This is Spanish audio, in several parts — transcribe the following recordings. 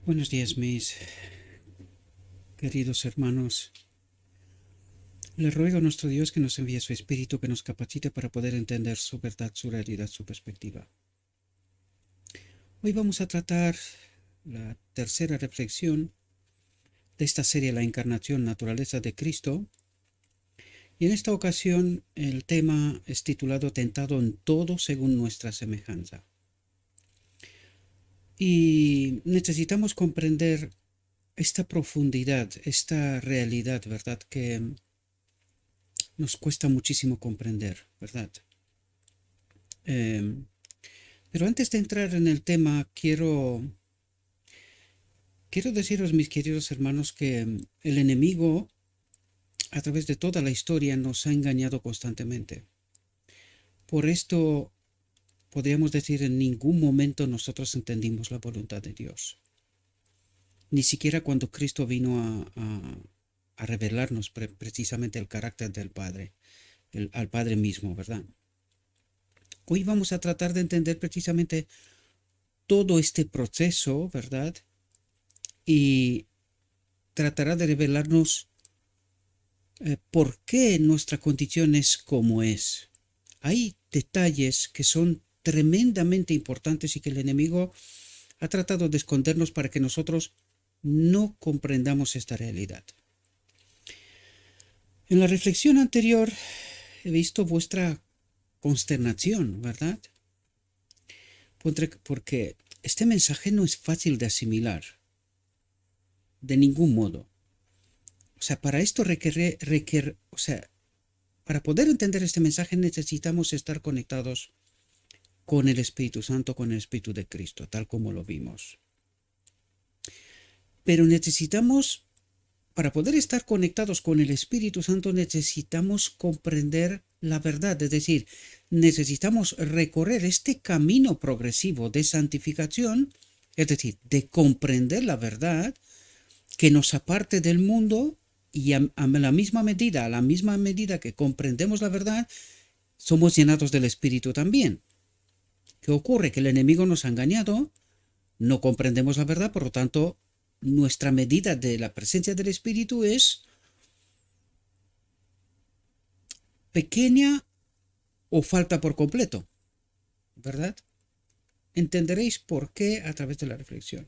Buenos días, mis queridos hermanos. Le ruego a nuestro Dios que nos envíe su Espíritu, que nos capacite para poder entender su verdad, su realidad, su perspectiva. Hoy vamos a tratar la tercera reflexión de esta serie, La Encarnación, Naturaleza de Cristo. Y en esta ocasión el tema es titulado Tentado en todo según nuestra semejanza. Y necesitamos comprender esta profundidad, esta realidad, ¿verdad? Que nos cuesta muchísimo comprender, ¿verdad? Pero antes de entrar en el tema, quiero deciros, mis queridos hermanos, que el enemigo, a través de toda la historia, nos ha engañado constantemente. Por esto, podríamos decir, en ningún momento nosotros entendimos la voluntad de Dios. Ni siquiera cuando Cristo vino a revelarnos precisamente el carácter del Padre, al Padre mismo, ¿verdad? Hoy vamos a tratar de entender precisamente todo este proceso, ¿verdad? Y tratará de revelarnos por qué nuestra condición es como es. Hay detalles que son tremendamente importantes y que el enemigo ha tratado de escondernos para que nosotros no comprendamos esta realidad. En la reflexión anterior he visto vuestra consternación, ¿verdad? Porque este mensaje no es fácil de asimilar, de ningún modo. O sea, para esto para poder entender este mensaje necesitamos estar conectados con el Espíritu Santo, con el Espíritu de Cristo, tal como lo vimos. Pero para poder estar conectados con el Espíritu Santo, necesitamos comprender la verdad, es decir, necesitamos recorrer este camino progresivo de santificación, es decir, de comprender la verdad que nos aparte del mundo y a la misma medida que comprendemos la verdad, somos llenados del Espíritu también. ¿Qué ocurre? Que el enemigo nos ha engañado, no comprendemos la verdad, por lo tanto, nuestra medida de la presencia del Espíritu es pequeña o falta por completo, ¿verdad? Entenderéis por qué a través de la reflexión.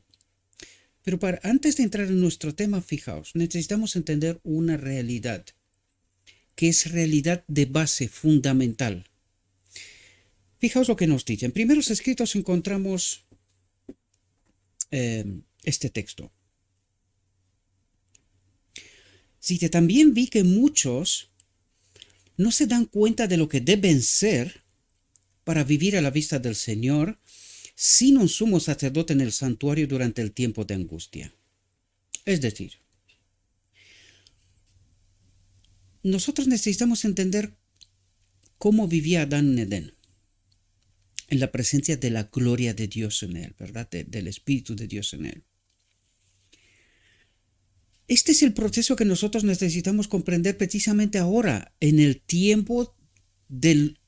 Pero antes de entrar en nuestro tema, fijaos, necesitamos entender una realidad, que es realidad de base fundamental. Fijaos lo que nos dice. En primeros escritos encontramos este texto. Dice, también vi que muchos no se dan cuenta de lo que deben ser para vivir a la vista del Señor sin un sumo sacerdote en el santuario durante el tiempo de angustia. Es decir, nosotros necesitamos entender cómo vivía Adán en Edén, en la presencia de la gloria de Dios en él, ¿verdad? Del Espíritu de Dios en él. Este es el proceso que nosotros necesitamos comprender precisamente ahora, en el tiempo del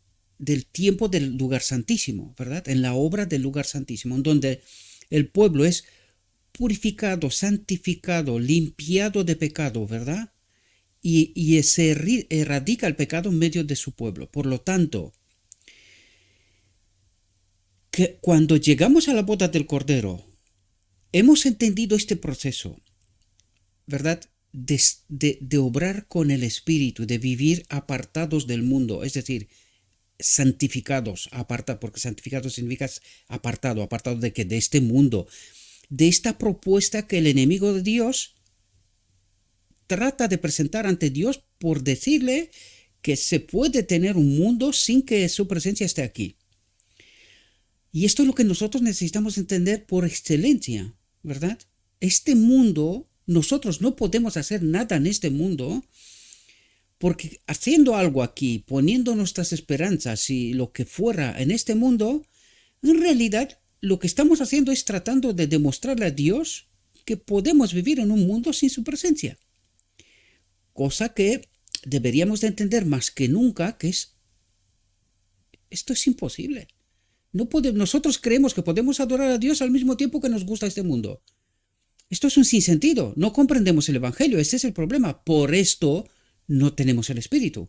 tiempo del lugar santísimo, ¿verdad? En la obra del lugar santísimo, en donde el pueblo es purificado, santificado, limpiado de pecado, ¿verdad? Y se erradica el pecado en medio de su pueblo. Por lo tanto, que cuando llegamos a la boda del Cordero, hemos entendido este proceso, ¿verdad? De obrar con el Espíritu, de vivir apartados del mundo, es decir, santificados, porque santificado significa apartado de que de este mundo, de esta propuesta que el enemigo de Dios trata de presentar ante Dios por decirle que se puede tener un mundo sin que su presencia esté aquí. Y esto es lo que nosotros necesitamos entender por excelencia, ¿verdad? Este mundo, nosotros no podemos hacer nada en este mundo, porque haciendo algo aquí, poniendo nuestras esperanzas y lo que fuera en este mundo, en realidad lo que estamos haciendo es tratando de demostrarle a Dios que podemos vivir en un mundo sin su presencia. Cosa que deberíamos de entender más que nunca que esto es imposible. Nosotros creemos que podemos adorar a Dios al mismo tiempo que nos gusta este mundo. Esto es un sinsentido. No comprendemos el Evangelio. Este es el problema. Por esto no tenemos el Espíritu.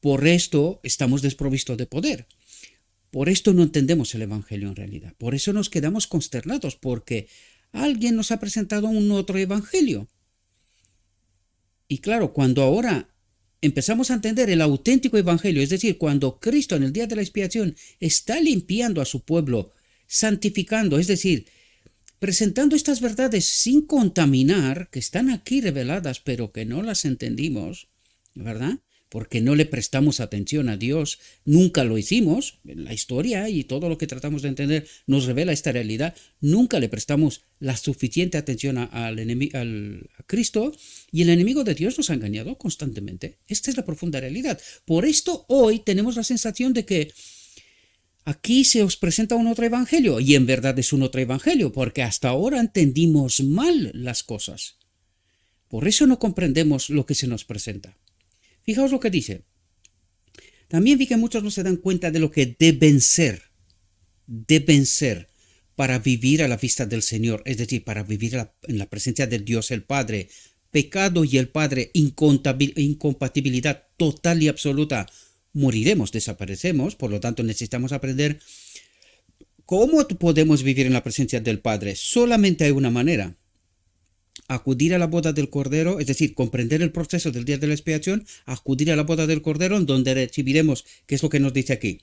Por esto estamos desprovistos de poder. Por esto no entendemos el Evangelio en realidad. Por eso nos quedamos consternados, porque alguien nos ha presentado un otro Evangelio. Y claro, cuando ahora empezamos a entender el auténtico Evangelio, es decir, cuando Cristo en el día de la expiación está limpiando a su pueblo, santificando, es decir, presentando estas verdades sin contaminar, que están aquí reveladas, pero que no las entendimos, ¿verdad? Porque no le prestamos atención a Dios, nunca lo hicimos. La historia y todo lo que tratamos de entender nos revela esta realidad. Nunca le prestamos la suficiente atención a Cristo, y el enemigo de Dios nos ha engañado constantemente. Esta es la profunda realidad. Por esto hoy tenemos la sensación de que aquí se os presenta un otro evangelio, y en verdad es un otro evangelio, porque hasta ahora entendimos mal las cosas. Por eso no comprendemos lo que se nos presenta. Fijaos lo que dice. También vi que muchos no se dan cuenta de lo que deben ser para vivir a la vista del Señor, es decir, para vivir en la presencia de Dios el Padre. Pecado y el Padre, incompatibilidad total y absoluta. Moriremos, desaparecemos, por lo tanto necesitamos aprender cómo podemos vivir en la presencia del Padre. Solamente hay una manera: acudir a la boda del Cordero, es decir, comprender el proceso del día de la expiación, acudir a la boda del Cordero, en donde recibiremos, ¿qué es lo que nos dice aquí?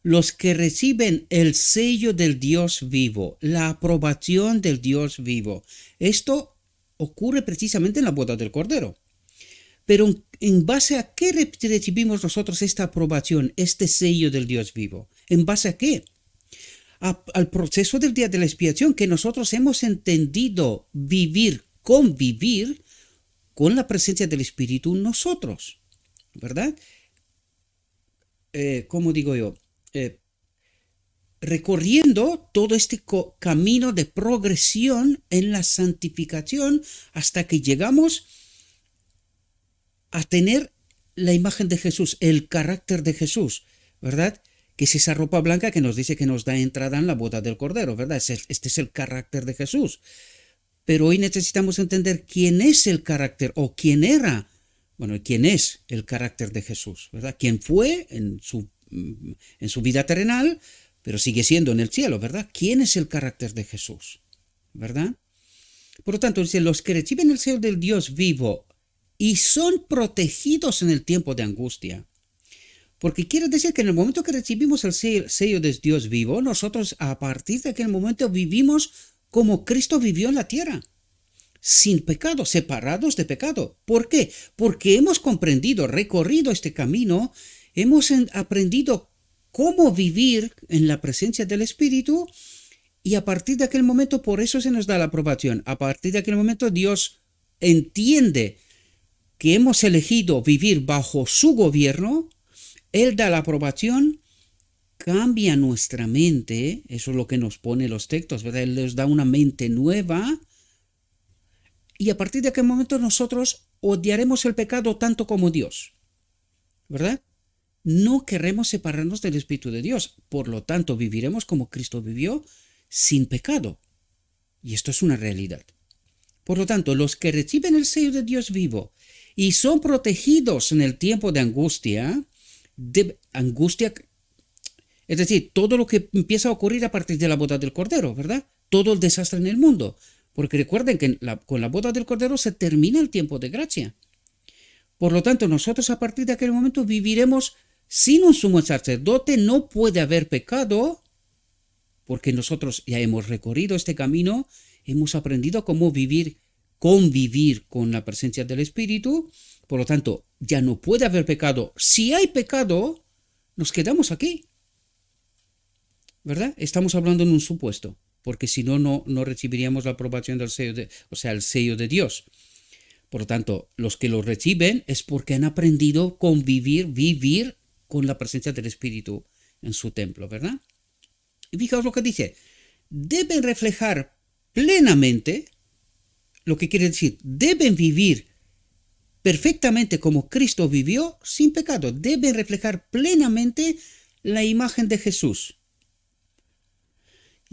Los que reciben el sello del Dios vivo, la aprobación del Dios vivo. Esto ocurre precisamente en la boda del Cordero. Pero ¿en base a qué recibimos nosotros esta aprobación, este sello del Dios vivo? ¿En base a qué? Al proceso del día de la expiación, que nosotros hemos entendido convivir con la presencia del Espíritu nosotros, ¿verdad? ¿Cómo digo yo? Recorriendo todo este camino de progresión en la santificación hasta que llegamos a tener la imagen de Jesús, el carácter de Jesús, ¿verdad? Que es esa ropa blanca que nos dice que nos da entrada en la boda del Cordero, ¿verdad? Este es el carácter de Jesús. Pero hoy necesitamos entender quién es el carácter, o quién era, bueno, quién es el carácter de Jesús, ¿verdad? Quién fue en su vida terrenal, pero sigue siendo en el cielo, ¿verdad? ¿Quién es el carácter de Jesús? ¿Verdad? Por lo tanto, dice, los que reciben el sello del Dios vivo y son protegidos en el tiempo de angustia. Porque quiere decir que en el momento que recibimos el sello de Dios vivo, nosotros a partir de aquel momento vivimos como Cristo vivió en la tierra, sin pecado, separados de pecado. ¿Por qué? Porque hemos comprendido, recorrido este camino, hemos aprendido cómo vivir en la presencia del Espíritu, y a partir de aquel momento, por eso se nos da la aprobación. A partir de aquel momento Dios entiende que hemos elegido vivir bajo su gobierno, Él da la aprobación, cambia nuestra mente, eso es lo que nos pone los textos, ¿verdad? Él nos da una mente nueva, y a partir de aquel momento nosotros odiaremos el pecado tanto como Dios, ¿verdad? No queremos separarnos del Espíritu de Dios, por lo tanto viviremos como Cristo vivió, sin pecado. Y esto es una realidad. Por lo tanto, los que reciben el sello de Dios vivo y son protegidos en el tiempo de angustia, es decir, todo lo que empieza a ocurrir a partir de la boda del Cordero, ¿verdad? Todo el desastre en el mundo. Porque recuerden que con la boda del Cordero se termina el tiempo de gracia. Por lo tanto, nosotros a partir de aquel momento viviremos sin un sumo sacerdote. No puede haber pecado, porque nosotros ya hemos recorrido este camino, hemos aprendido cómo convivir con la presencia del Espíritu. Por lo tanto, ya no puede haber pecado. Si hay pecado, nos quedamos aquí, ¿verdad? Estamos hablando en un supuesto, porque si no, no recibiríamos la aprobación del sello, el sello de Dios. Por lo tanto, los que lo reciben es porque han aprendido vivir con la presencia del Espíritu en su templo, ¿verdad? Y fijaos lo que dice: deben reflejar plenamente, lo que quiere decir, deben vivir perfectamente como Cristo vivió, sin pecado. Deben reflejar plenamente la imagen de Jesús.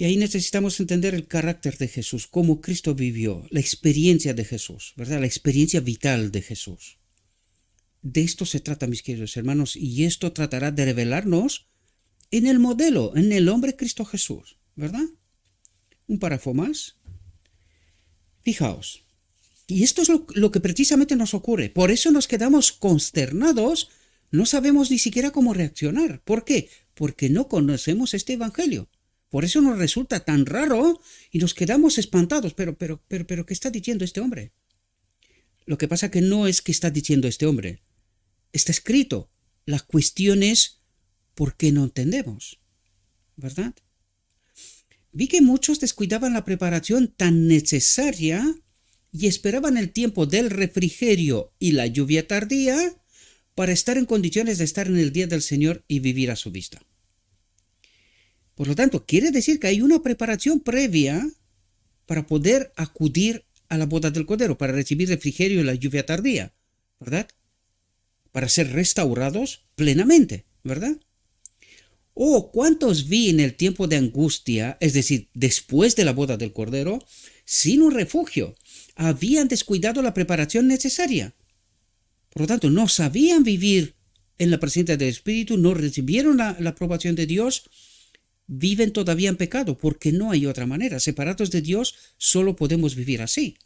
Y ahí necesitamos entender el carácter de Jesús, cómo Cristo vivió, la experiencia de Jesús, ¿verdad? La experiencia vital de Jesús. De esto se trata, mis queridos hermanos, y esto tratará de revelarnos en el modelo, en el hombre Cristo Jesús, ¿verdad? Un párrafo más. Fijaos, y esto es lo que precisamente nos ocurre. Por eso nos quedamos consternados, no sabemos ni siquiera cómo reaccionar. ¿Por qué? Porque no conocemos este evangelio. Por eso nos resulta tan raro y nos quedamos espantados. Pero, ¿qué está diciendo este hombre? Lo que pasa que no es que está diciendo este hombre. Está escrito. La cuestión es ¿por qué no entendemos? ¿Verdad? Vi que muchos descuidaban la preparación tan necesaria y esperaban el tiempo del refrigerio y la lluvia tardía para estar en condiciones de estar en el día del Señor y vivir a su vista. Por lo tanto, quiere decir que hay una preparación previa para poder acudir a la boda del Cordero, para recibir refrigerio y la lluvia tardía, ¿verdad? Para ser restaurados plenamente, ¿verdad? Oh, ¿cuántos vi en el tiempo de angustia, es decir, después de la boda del Cordero, sin un refugio? Habían descuidado la preparación necesaria. Por lo tanto, no sabían vivir en la presencia del Espíritu, no recibieron la aprobación de Dios, viven todavía en pecado, porque no hay otra manera. Separados de Dios, solo podemos vivir así.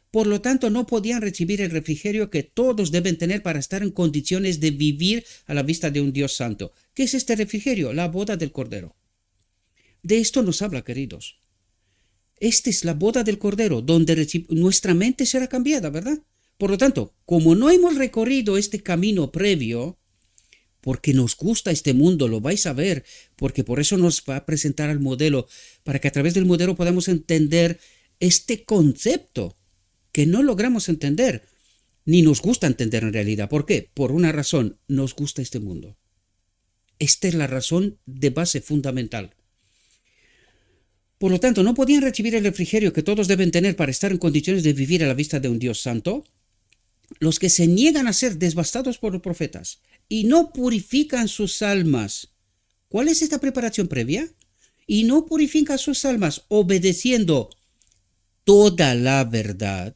Por lo tanto, no podían recibir el refrigerio que todos deben tener para estar en condiciones de vivir a la vista de un Dios santo. ¿Qué es este refrigerio? La boda del Cordero. De esto nos habla, queridos. Esta es la boda del Cordero, donde nuestra mente será cambiada, ¿verdad? Por lo tanto, como no hemos recorrido este camino previo, porque nos gusta este mundo, lo vais a ver, porque por eso nos va a presentar al modelo, para que a través del modelo podamos entender este concepto que no logramos entender, ni nos gusta entender en realidad. ¿Por qué? Por una razón, nos gusta este mundo. Esta es la razón de base fundamental. Por lo tanto, no podían recibir el refrigerio que todos deben tener para estar en condiciones de vivir a la vista de un Dios santo. Los que se niegan a ser devastados por los profetas y no purifican sus almas. ¿Cuál es esta preparación previa? Y no purifican sus almas obedeciendo toda la verdad.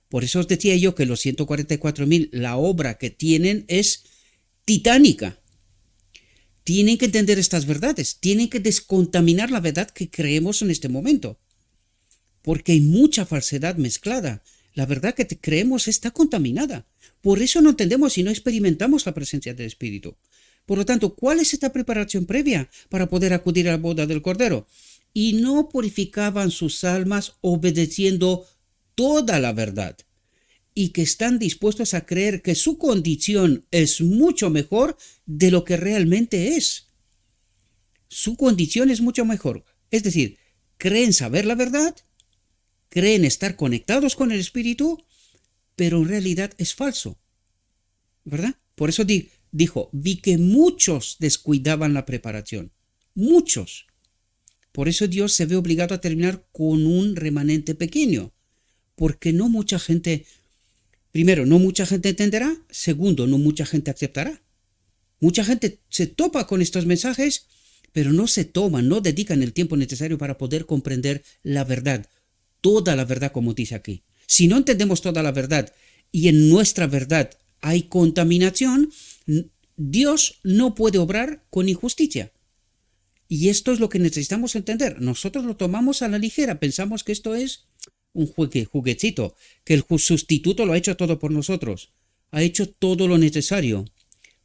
Por eso os decía yo que los 144.000, la obra que tienen es titánica. Tienen que entender estas verdades, tienen que descontaminar la verdad que creemos en este momento. Porque hay mucha falsedad mezclada. La verdad que creemos está contaminada. Por eso no entendemos y no experimentamos la presencia del Espíritu. Por lo tanto, ¿cuál es esta preparación previa para poder acudir a la boda del Cordero? Y no purificaban sus almas obedeciendo toda la verdad. Y que están dispuestos a creer que su condición es mucho mejor de lo que realmente es. Su condición es mucho mejor. Es decir, creen saber la verdad, creen estar conectados con el Espíritu, pero en realidad es falso. ¿Verdad? Por eso dijo, vi que muchos descuidaban la preparación. Muchos. Por eso Dios se ve obligado a terminar con un remanente pequeño. Porque no mucha gente, primero, no mucha gente entenderá. Segundo, no mucha gente aceptará. Mucha gente se topa con estos mensajes, pero no se toman, no dedican el tiempo necesario para poder comprender la verdad. Toda la verdad, como dice aquí. Si no entendemos toda la verdad y en nuestra verdad hay contaminación, Dios no puede obrar con injusticia. Y esto es lo que necesitamos entender. Nosotros lo tomamos a la ligera, pensamos que esto es un juguetito, que el sustituto lo ha hecho todo por nosotros, ha hecho todo lo necesario,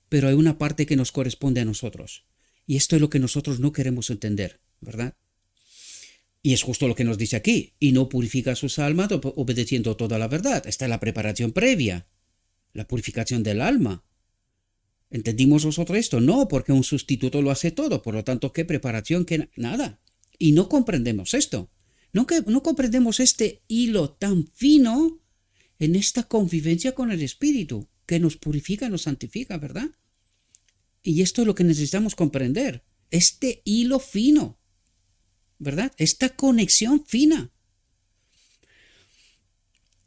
pero hay una parte que nos corresponde a nosotros. Y esto es lo que nosotros no queremos entender, ¿verdad? Y es justo lo que nos dice aquí, y no purifica sus almas obedeciendo toda la verdad. Esta es la preparación previa, la purificación del alma. ¿Entendimos nosotros esto? No, porque un sustituto lo hace todo, por lo tanto, ¿qué preparación? ¿Qué nada? Y no comprendemos esto. No comprendemos este hilo tan fino en esta convivencia con el Espíritu, que nos purifica, nos santifica, ¿verdad? Y esto es lo que necesitamos comprender, este hilo fino, ¿verdad? Esta conexión fina.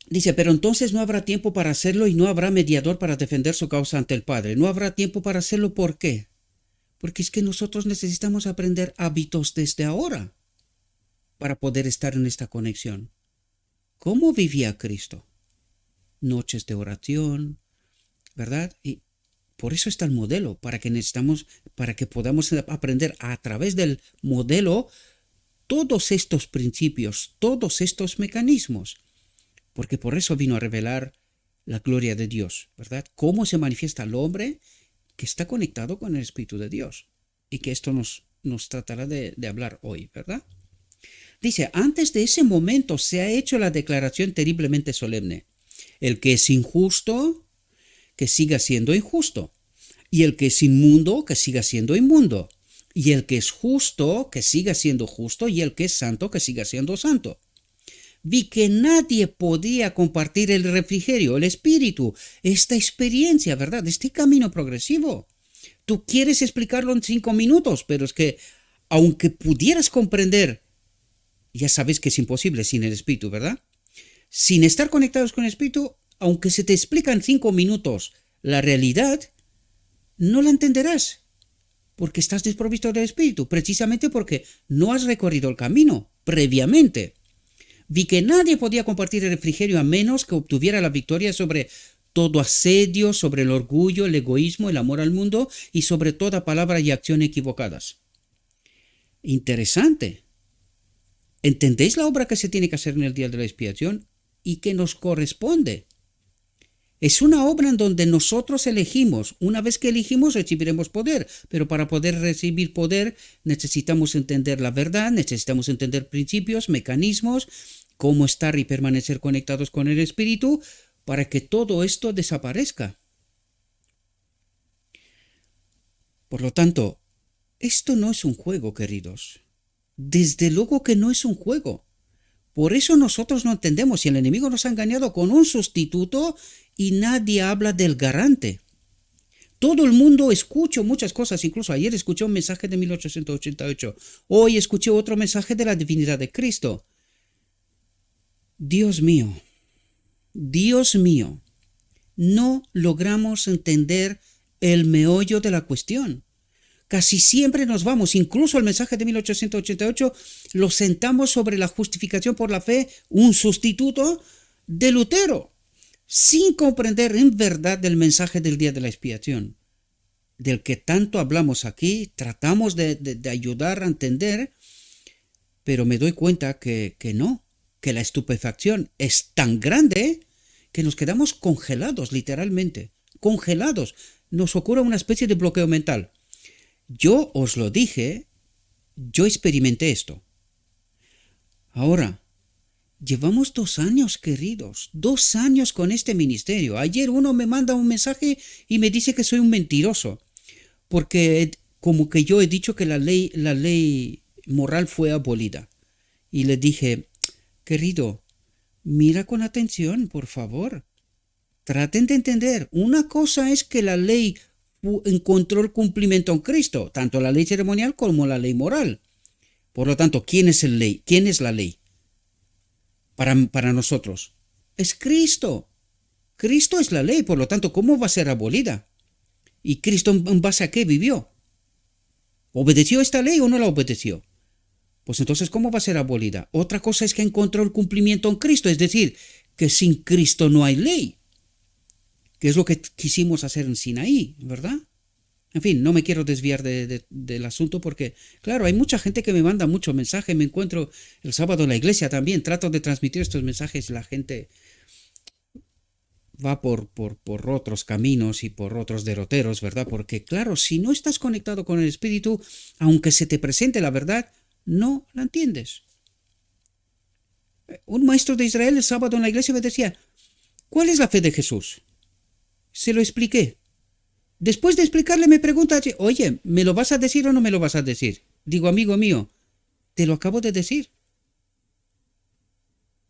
Dice, pero entonces no habrá tiempo para hacerlo y no habrá mediador para defender su causa ante el Padre. No habrá tiempo para hacerlo, ¿por qué? Porque es que nosotros necesitamos aprender hábitos desde ahora para poder estar en esta conexión. ¿Cómo vivía Cristo? Noches de oración, ¿verdad? Y por eso está el modelo, para que podamos aprender a través del modelo todos estos principios, todos estos mecanismos. Porque por eso vino a revelar la gloria de Dios, ¿verdad? Cómo se manifiesta el hombre que está conectado con el Espíritu de Dios. Y que esto nos tratará de hablar hoy, ¿verdad? Dice, antes de ese momento se ha hecho la declaración terriblemente solemne. El que es injusto, que siga siendo injusto. Y el que es inmundo, que siga siendo inmundo. Y el que es justo, que siga siendo justo. Y el que es santo, que siga siendo santo. Vi que nadie podía compartir el refrigerio, el espíritu, esta experiencia, ¿verdad? Este camino progresivo. Tú quieres explicarlo en 5 minutos, pero es que aunque pudieras comprender, ya sabes que es imposible sin el espíritu, ¿verdad? Sin estar conectados con el espíritu, aunque se te explica en 5 minutos la realidad, no la entenderás, porque estás desprovisto del espíritu, precisamente porque no has recorrido el camino previamente. Vi que nadie podía compartir el refrigerio a menos que obtuviera la victoria sobre todo asedio, sobre el orgullo, el egoísmo, el amor al mundo y sobre toda palabra y acción equivocadas. Interesante. ¿Entendéis la obra que se tiene que hacer en el día de la expiación y que nos corresponde? Es una obra en donde nosotros elegimos. Una vez que elegimos recibiremos poder, pero para poder recibir poder necesitamos entender la verdad, necesitamos entender principios, mecanismos, cómo estar y permanecer conectados con el Espíritu para que todo esto desaparezca. Por lo tanto, esto no es un juego, queridos. Desde luego que no es un juego. Por eso nosotros no entendemos y el enemigo nos ha engañado con un sustituto y nadie habla del garante. Todo el mundo escucha muchas cosas, incluso ayer escuché un mensaje de 1888, hoy escuché otro mensaje de la divinidad de Cristo. Dios mío, no logramos entender el meollo de la cuestión. Casi siempre nos vamos, incluso el mensaje de 1888, lo sentamos sobre la justificación por la fe, un sustituto de Lutero, sin comprender en verdad el mensaje del día de la expiación, del que tanto hablamos aquí, tratamos de ayudar a entender, pero me doy cuenta que no, que la estupefacción es tan grande que nos quedamos congelados, literalmente, congelados. Nos ocurre una especie de bloqueo mental. Yo os lo dije, yo experimenté esto. Ahora, llevamos 2 años, queridos, 2 años con este ministerio. Ayer uno me manda un mensaje y me dice que soy un mentiroso, porque como que yo he dicho que la ley moral fue abolida. Y le dije, querido, mira con atención, por favor. Traten de entender. Una cosa es que la ley encontró el cumplimiento en Cristo, tanto la ley ceremonial como la ley moral. Por lo tanto, ¿quién es la ley? ¿Quién es la ley? Para nosotros. Es Cristo. Cristo es la ley, por lo tanto, ¿cómo va a ser abolida? ¿Y Cristo en base a qué vivió? ¿Obedeció esta ley o no la obedeció? Pues entonces, ¿cómo va a ser abolida? Otra cosa es que encontró el cumplimiento en Cristo, es decir, que sin Cristo no hay ley, que es lo que quisimos hacer en Sinaí, ¿verdad? En fin, no me quiero desviar del asunto porque, claro, hay mucha gente que me manda mucho mensaje, me encuentro el sábado en la iglesia también, trato de transmitir estos mensajes, la gente va por otros caminos y por otros derroteros, ¿verdad? Porque, claro, si no estás conectado con el Espíritu, aunque se te presente la verdad, no la entiendes. Un maestro de Israel el sábado en la iglesia me decía, ¿cuál es la fe de Jesús? Se lo expliqué. Después de explicarle me pregunta, oye, ¿me lo vas a decir o no me lo vas a decir? Digo, amigo mío, te lo acabo de decir.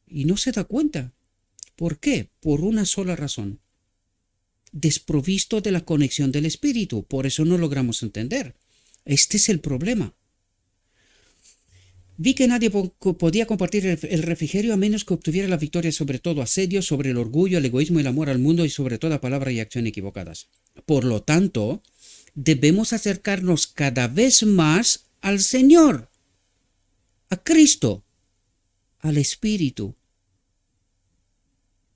Y no se da cuenta. ¿Por qué? Por una sola razón. Desprovisto de la conexión del Espíritu. Por eso no logramos entender. Este es el problema. Vi que nadie podía compartir el refrigerio a menos que obtuviera la victoria sobre todo asedio, sobre el orgullo, el egoísmo, el amor al mundo y sobre toda palabra y acción equivocadas. Por lo tanto, debemos acercarnos cada vez más al Señor, a Cristo, al Espíritu.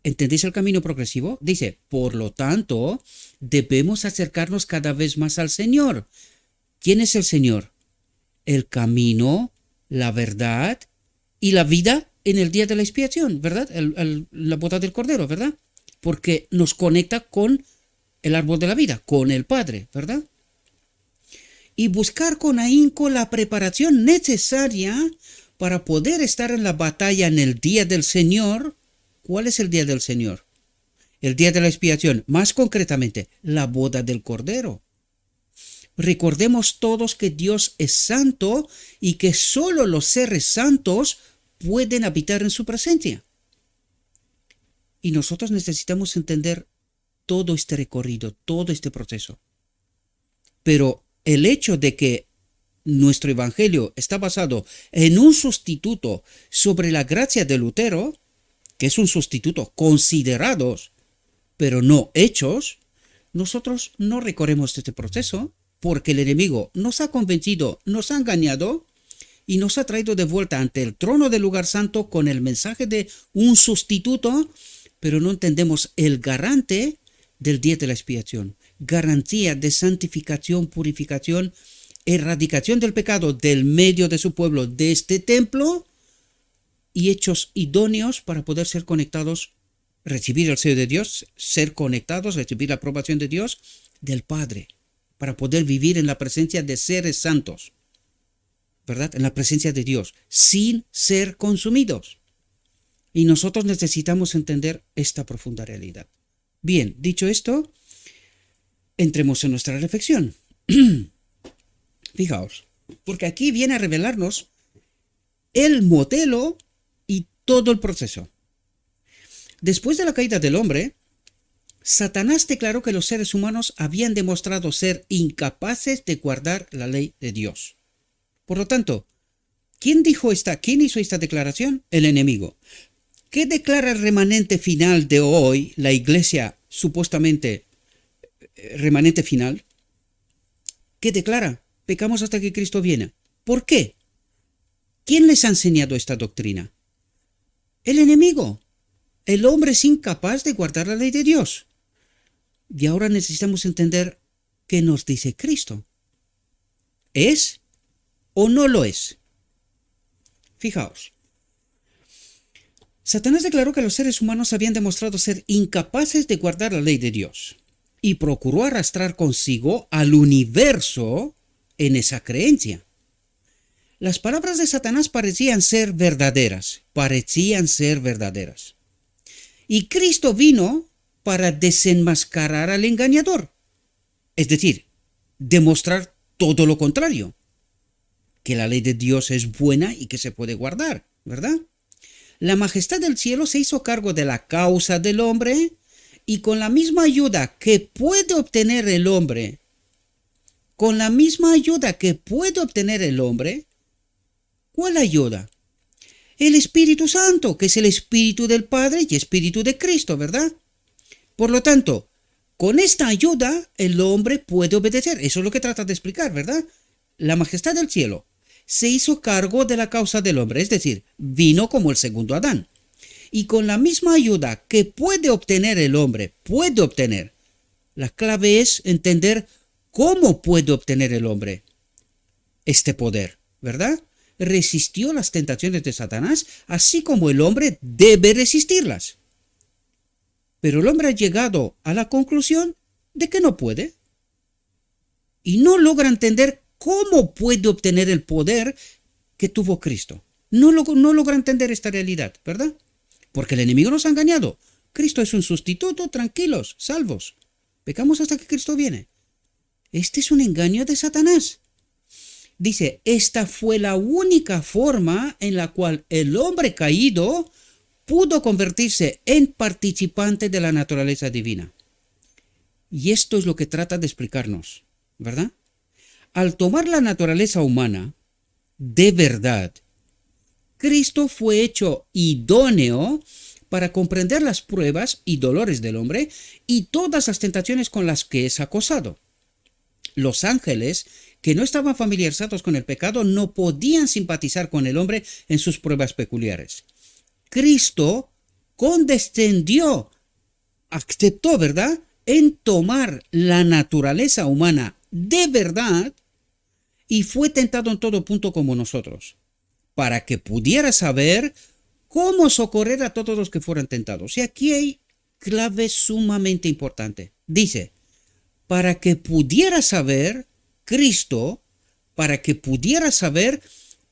¿Entendéis el camino progresivo? Dice, por lo tanto, debemos acercarnos cada vez más al Señor. ¿Quién es el Señor? El camino, la verdad y la vida en el día de la expiación, ¿verdad? La boda del Cordero, ¿verdad? Porque nos conecta con el árbol de la vida, con el Padre, ¿verdad? Y buscar con ahínco la preparación necesaria para poder estar en la batalla en el día del Señor. ¿Cuál es el día del Señor? El día de la expiación, más concretamente, la boda del Cordero. Recordemos todos que Dios es santo y que solo los seres santos pueden habitar en su presencia. Y nosotros necesitamos entender todo este recorrido, todo este proceso. Pero el hecho de que nuestro evangelio está basado en un sustituto sobre la gracia de Lutero, que es un sustituto considerados, pero no hechos, nosotros no recorremos este proceso porque el enemigo nos ha convencido, nos ha engañado y nos ha traído de vuelta ante el trono del lugar santo con el mensaje de un sustituto, pero no entendemos el garante del día de la expiación, garantía de santificación, purificación, erradicación del pecado del medio de su pueblo, de este templo, y hechos idóneos para poder ser conectados, recibir el sello de Dios, ser conectados, recibir la aprobación de Dios, del Padre, para poder vivir en la presencia de seres santos, ¿verdad? En la presencia de Dios, sin ser consumidos. Y nosotros necesitamos entender esta profunda realidad. Bien, dicho esto, entremos en nuestra reflexión. Fijaos, porque aquí viene a revelarnos el modelo y todo el proceso. Después de la caída del hombre, Satanás declaró que los seres humanos habían demostrado ser incapaces de guardar la ley de Dios. Por lo tanto, ¿quién hizo esta declaración? El enemigo. ¿Qué declara el remanente final de hoy, la iglesia supuestamente remanente final? ¿Qué declara? Pecamos hasta que Cristo viene. ¿Por qué? ¿Quién les ha enseñado esta doctrina? El enemigo. El hombre es incapaz de guardar la ley de Dios. Y ahora necesitamos entender qué nos dice Cristo. ¿Es o no lo es? Fijaos. Satanás declaró que los seres humanos habían demostrado ser incapaces de guardar la ley de Dios y procuró arrastrar consigo al universo en esa creencia. Las palabras de Satanás parecían ser verdaderas. Y Cristo vino para desenmascarar al engañador. Es decir, demostrar todo lo contrario. Que la ley de Dios es buena y que se puede guardar, ¿verdad? La majestad del cielo se hizo cargo de la causa del hombre y con la misma ayuda que puede obtener el hombre, ¿cuál ayuda? El Espíritu Santo, que es el Espíritu del Padre y Espíritu de Cristo, ¿verdad? Por lo tanto, con esta ayuda el hombre puede obedecer. Eso es lo que trata de explicar, ¿verdad? La majestad del cielo se hizo cargo de la causa del hombre, es decir, vino como el segundo Adán. Y con la misma ayuda que puede obtener el hombre, la clave es entender cómo puede obtener el hombre este poder, ¿verdad? Resistió las tentaciones de Satanás, así como el hombre debe resistirlas. Pero el hombre ha llegado a la conclusión de que no puede. Y no logra entender cómo puede obtener el poder que tuvo Cristo. No logra entender esta realidad, ¿verdad? Porque el enemigo nos ha engañado. Cristo es un sustituto, tranquilos, salvos. Pecamos hasta que Cristo viene. Este es un engaño de Satanás. Dice, esta fue la única forma en la cual el hombre caído pudo convertirse en participante de la naturaleza divina. Y esto es lo que trata de explicarnos, ¿verdad? Al tomar la naturaleza humana, de verdad, Cristo fue hecho idóneo para comprender las pruebas y dolores del hombre y todas las tentaciones con las que es acosado. los ángeles, que no estaban familiarizados con el pecado, no podían simpatizar con el hombre en sus pruebas peculiares. Cristo condescendió, aceptó, ¿verdad?, en tomar la naturaleza humana de verdad y fue tentado en todo punto como nosotros, para que pudiera saber cómo socorrer a todos los que fueran tentados. Y aquí hay clave sumamente importante. Dice, para que pudiera saber Cristo, para que pudiera saber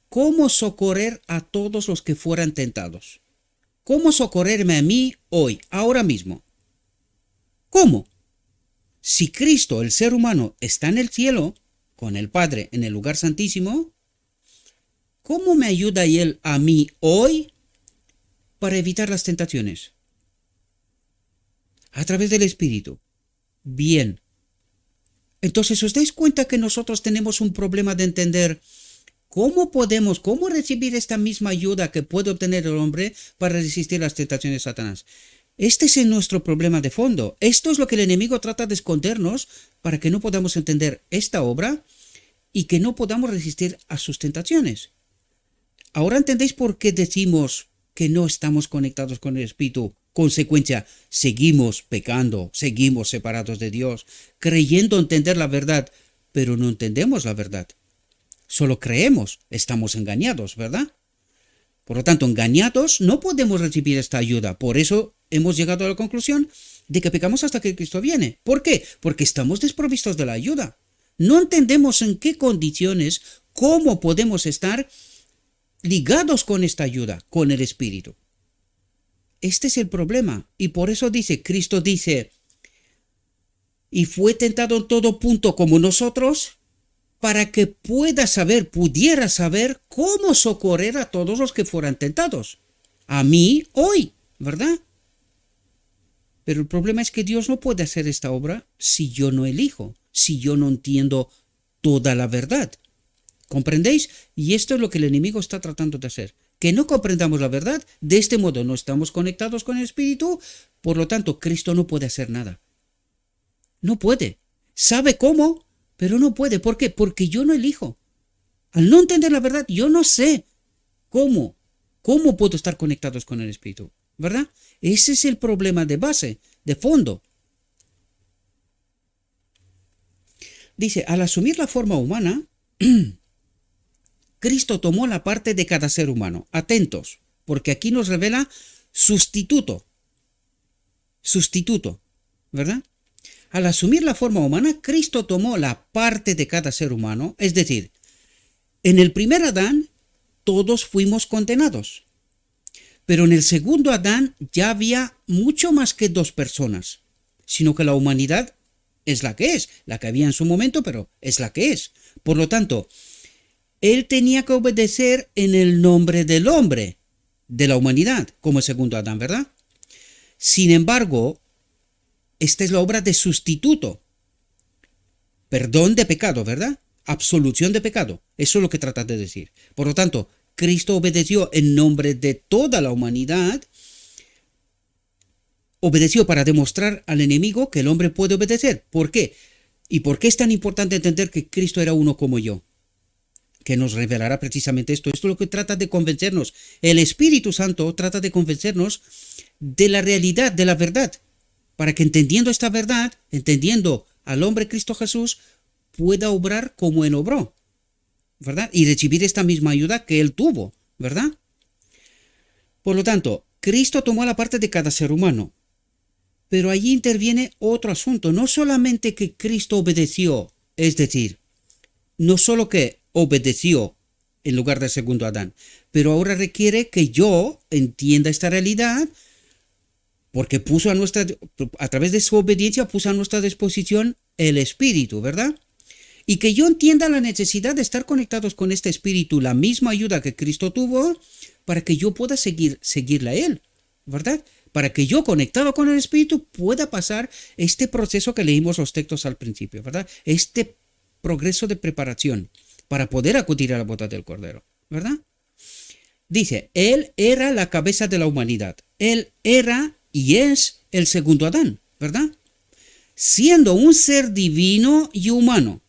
cómo socorrer a todos los que fueran tentados. ¿Cómo socorrerme a mí hoy, ahora mismo? ¿Cómo? Si Cristo, el ser humano, está en el cielo, con el Padre en el lugar santísimo, ¿cómo me ayuda Él a mí hoy para evitar las tentaciones? A través del Espíritu. Bien. Entonces, ¿os dais cuenta que nosotros tenemos un problema de entender cómo recibir esta misma ayuda que puede obtener el hombre para resistir las tentaciones de Satanás? Este es nuestro problema de fondo. Esto es lo que el enemigo trata de escondernos para que no podamos entender esta obra y que no podamos resistir a sus tentaciones. Ahora entendéis por qué decimos que no estamos conectados con el Espíritu. Consecuencia, seguimos pecando, seguimos separados de Dios, creyendo entender la verdad, pero no entendemos la verdad. Solo creemos, estamos engañados, ¿verdad? Por lo tanto, engañados no podemos recibir esta ayuda. Por eso hemos llegado a la conclusión de que pecamos hasta que Cristo viene. ¿Por qué? Porque estamos desprovistos de la ayuda. No entendemos en qué condiciones, cómo podemos estar ligados con esta ayuda, con el Espíritu. Este es el problema. Y por eso Cristo dice, y fue tentado en todo punto como nosotros, para que pudiera saber cómo socorrer a todos los que fueran tentados. A mí hoy, ¿verdad? Pero el problema es que Dios no puede hacer esta obra si yo no elijo, si yo no entiendo toda la verdad. ¿Comprendéis? Y esto es lo que el enemigo está tratando de hacer. Que no comprendamos la verdad, de este modo no estamos conectados con el Espíritu, por lo tanto Cristo no puede hacer nada. No puede. Sabe cómo, pero no puede. ¿Por qué? Porque yo no elijo. Al no entender la verdad, yo no sé cómo puedo estar conectados con el Espíritu, ¿verdad? Ese es el problema de base, de fondo. Dice, al asumir la forma humana, Cristo tomó la parte de cada ser humano. Atentos, porque aquí nos revela sustituto, ¿verdad? Al asumir la forma humana, Cristo tomó la parte de cada ser humano, es decir, en el primer Adán todos fuimos condenados, pero en el segundo Adán ya había mucho más que dos personas, sino que la humanidad es la que había en su momento, pero es la que es. Por lo tanto, Él tenía que obedecer en el nombre del hombre, de la humanidad, como el segundo Adán, ¿verdad? Sin embargo, esta es la obra de sustituto. Perdón de pecado, ¿verdad? Absolución de pecado. Eso es lo que trata de decir. Por lo tanto, Cristo obedeció en nombre de toda la humanidad. Obedeció para demostrar al enemigo que el hombre puede obedecer. ¿Por qué? ¿Y por qué es tan importante entender que Cristo era uno como yo? Que nos revelará precisamente esto. Esto es lo que trata de convencernos. El Espíritu Santo trata de convencernos de la realidad, de la verdad, para que entendiendo esta verdad, entendiendo al hombre Cristo Jesús, pueda obrar como Él obró, ¿verdad? Y recibir esta misma ayuda que Él tuvo, ¿verdad? Por lo tanto, Cristo tomó la parte de cada ser humano, pero allí interviene otro asunto. No solamente que Cristo obedeció, es decir, no solo que obedeció en lugar del segundo Adán, pero ahora requiere que yo entienda esta realidad, porque a través de su obediencia puso a nuestra disposición el Espíritu, ¿verdad? Y que yo entienda la necesidad de estar conectados con este Espíritu, la misma ayuda que Cristo tuvo, para que yo pueda seguirle a Él, ¿verdad? Para que yo, conectado con el Espíritu, pueda pasar este proceso que leímos los textos al principio, ¿verdad? Este progreso de preparación para poder acudir a la boda del Cordero, ¿verdad? Dice, Él era la cabeza de la humanidad. Él era y es el segundo Adán, ¿verdad? Siendo un ser divino y humano.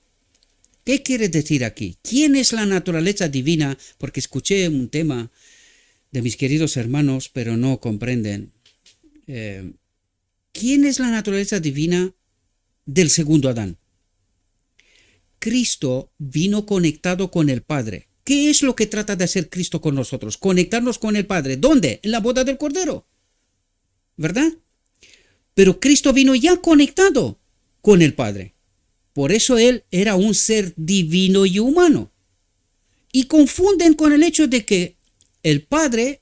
¿Qué quiere decir aquí? ¿Quién es la naturaleza divina? Porque escuché un tema de mis queridos hermanos, pero no comprenden. ¿Quién es la naturaleza divina del segundo Adán? Cristo vino conectado con el Padre. ¿Qué es lo que trata de hacer Cristo con nosotros? Conectarnos con el Padre. ¿Dónde? En la boda del Cordero. ¿Verdad? Pero Cristo vino ya conectado con el Padre. Por eso Él era un ser divino y humano. Y confunden con el hecho de que el Padre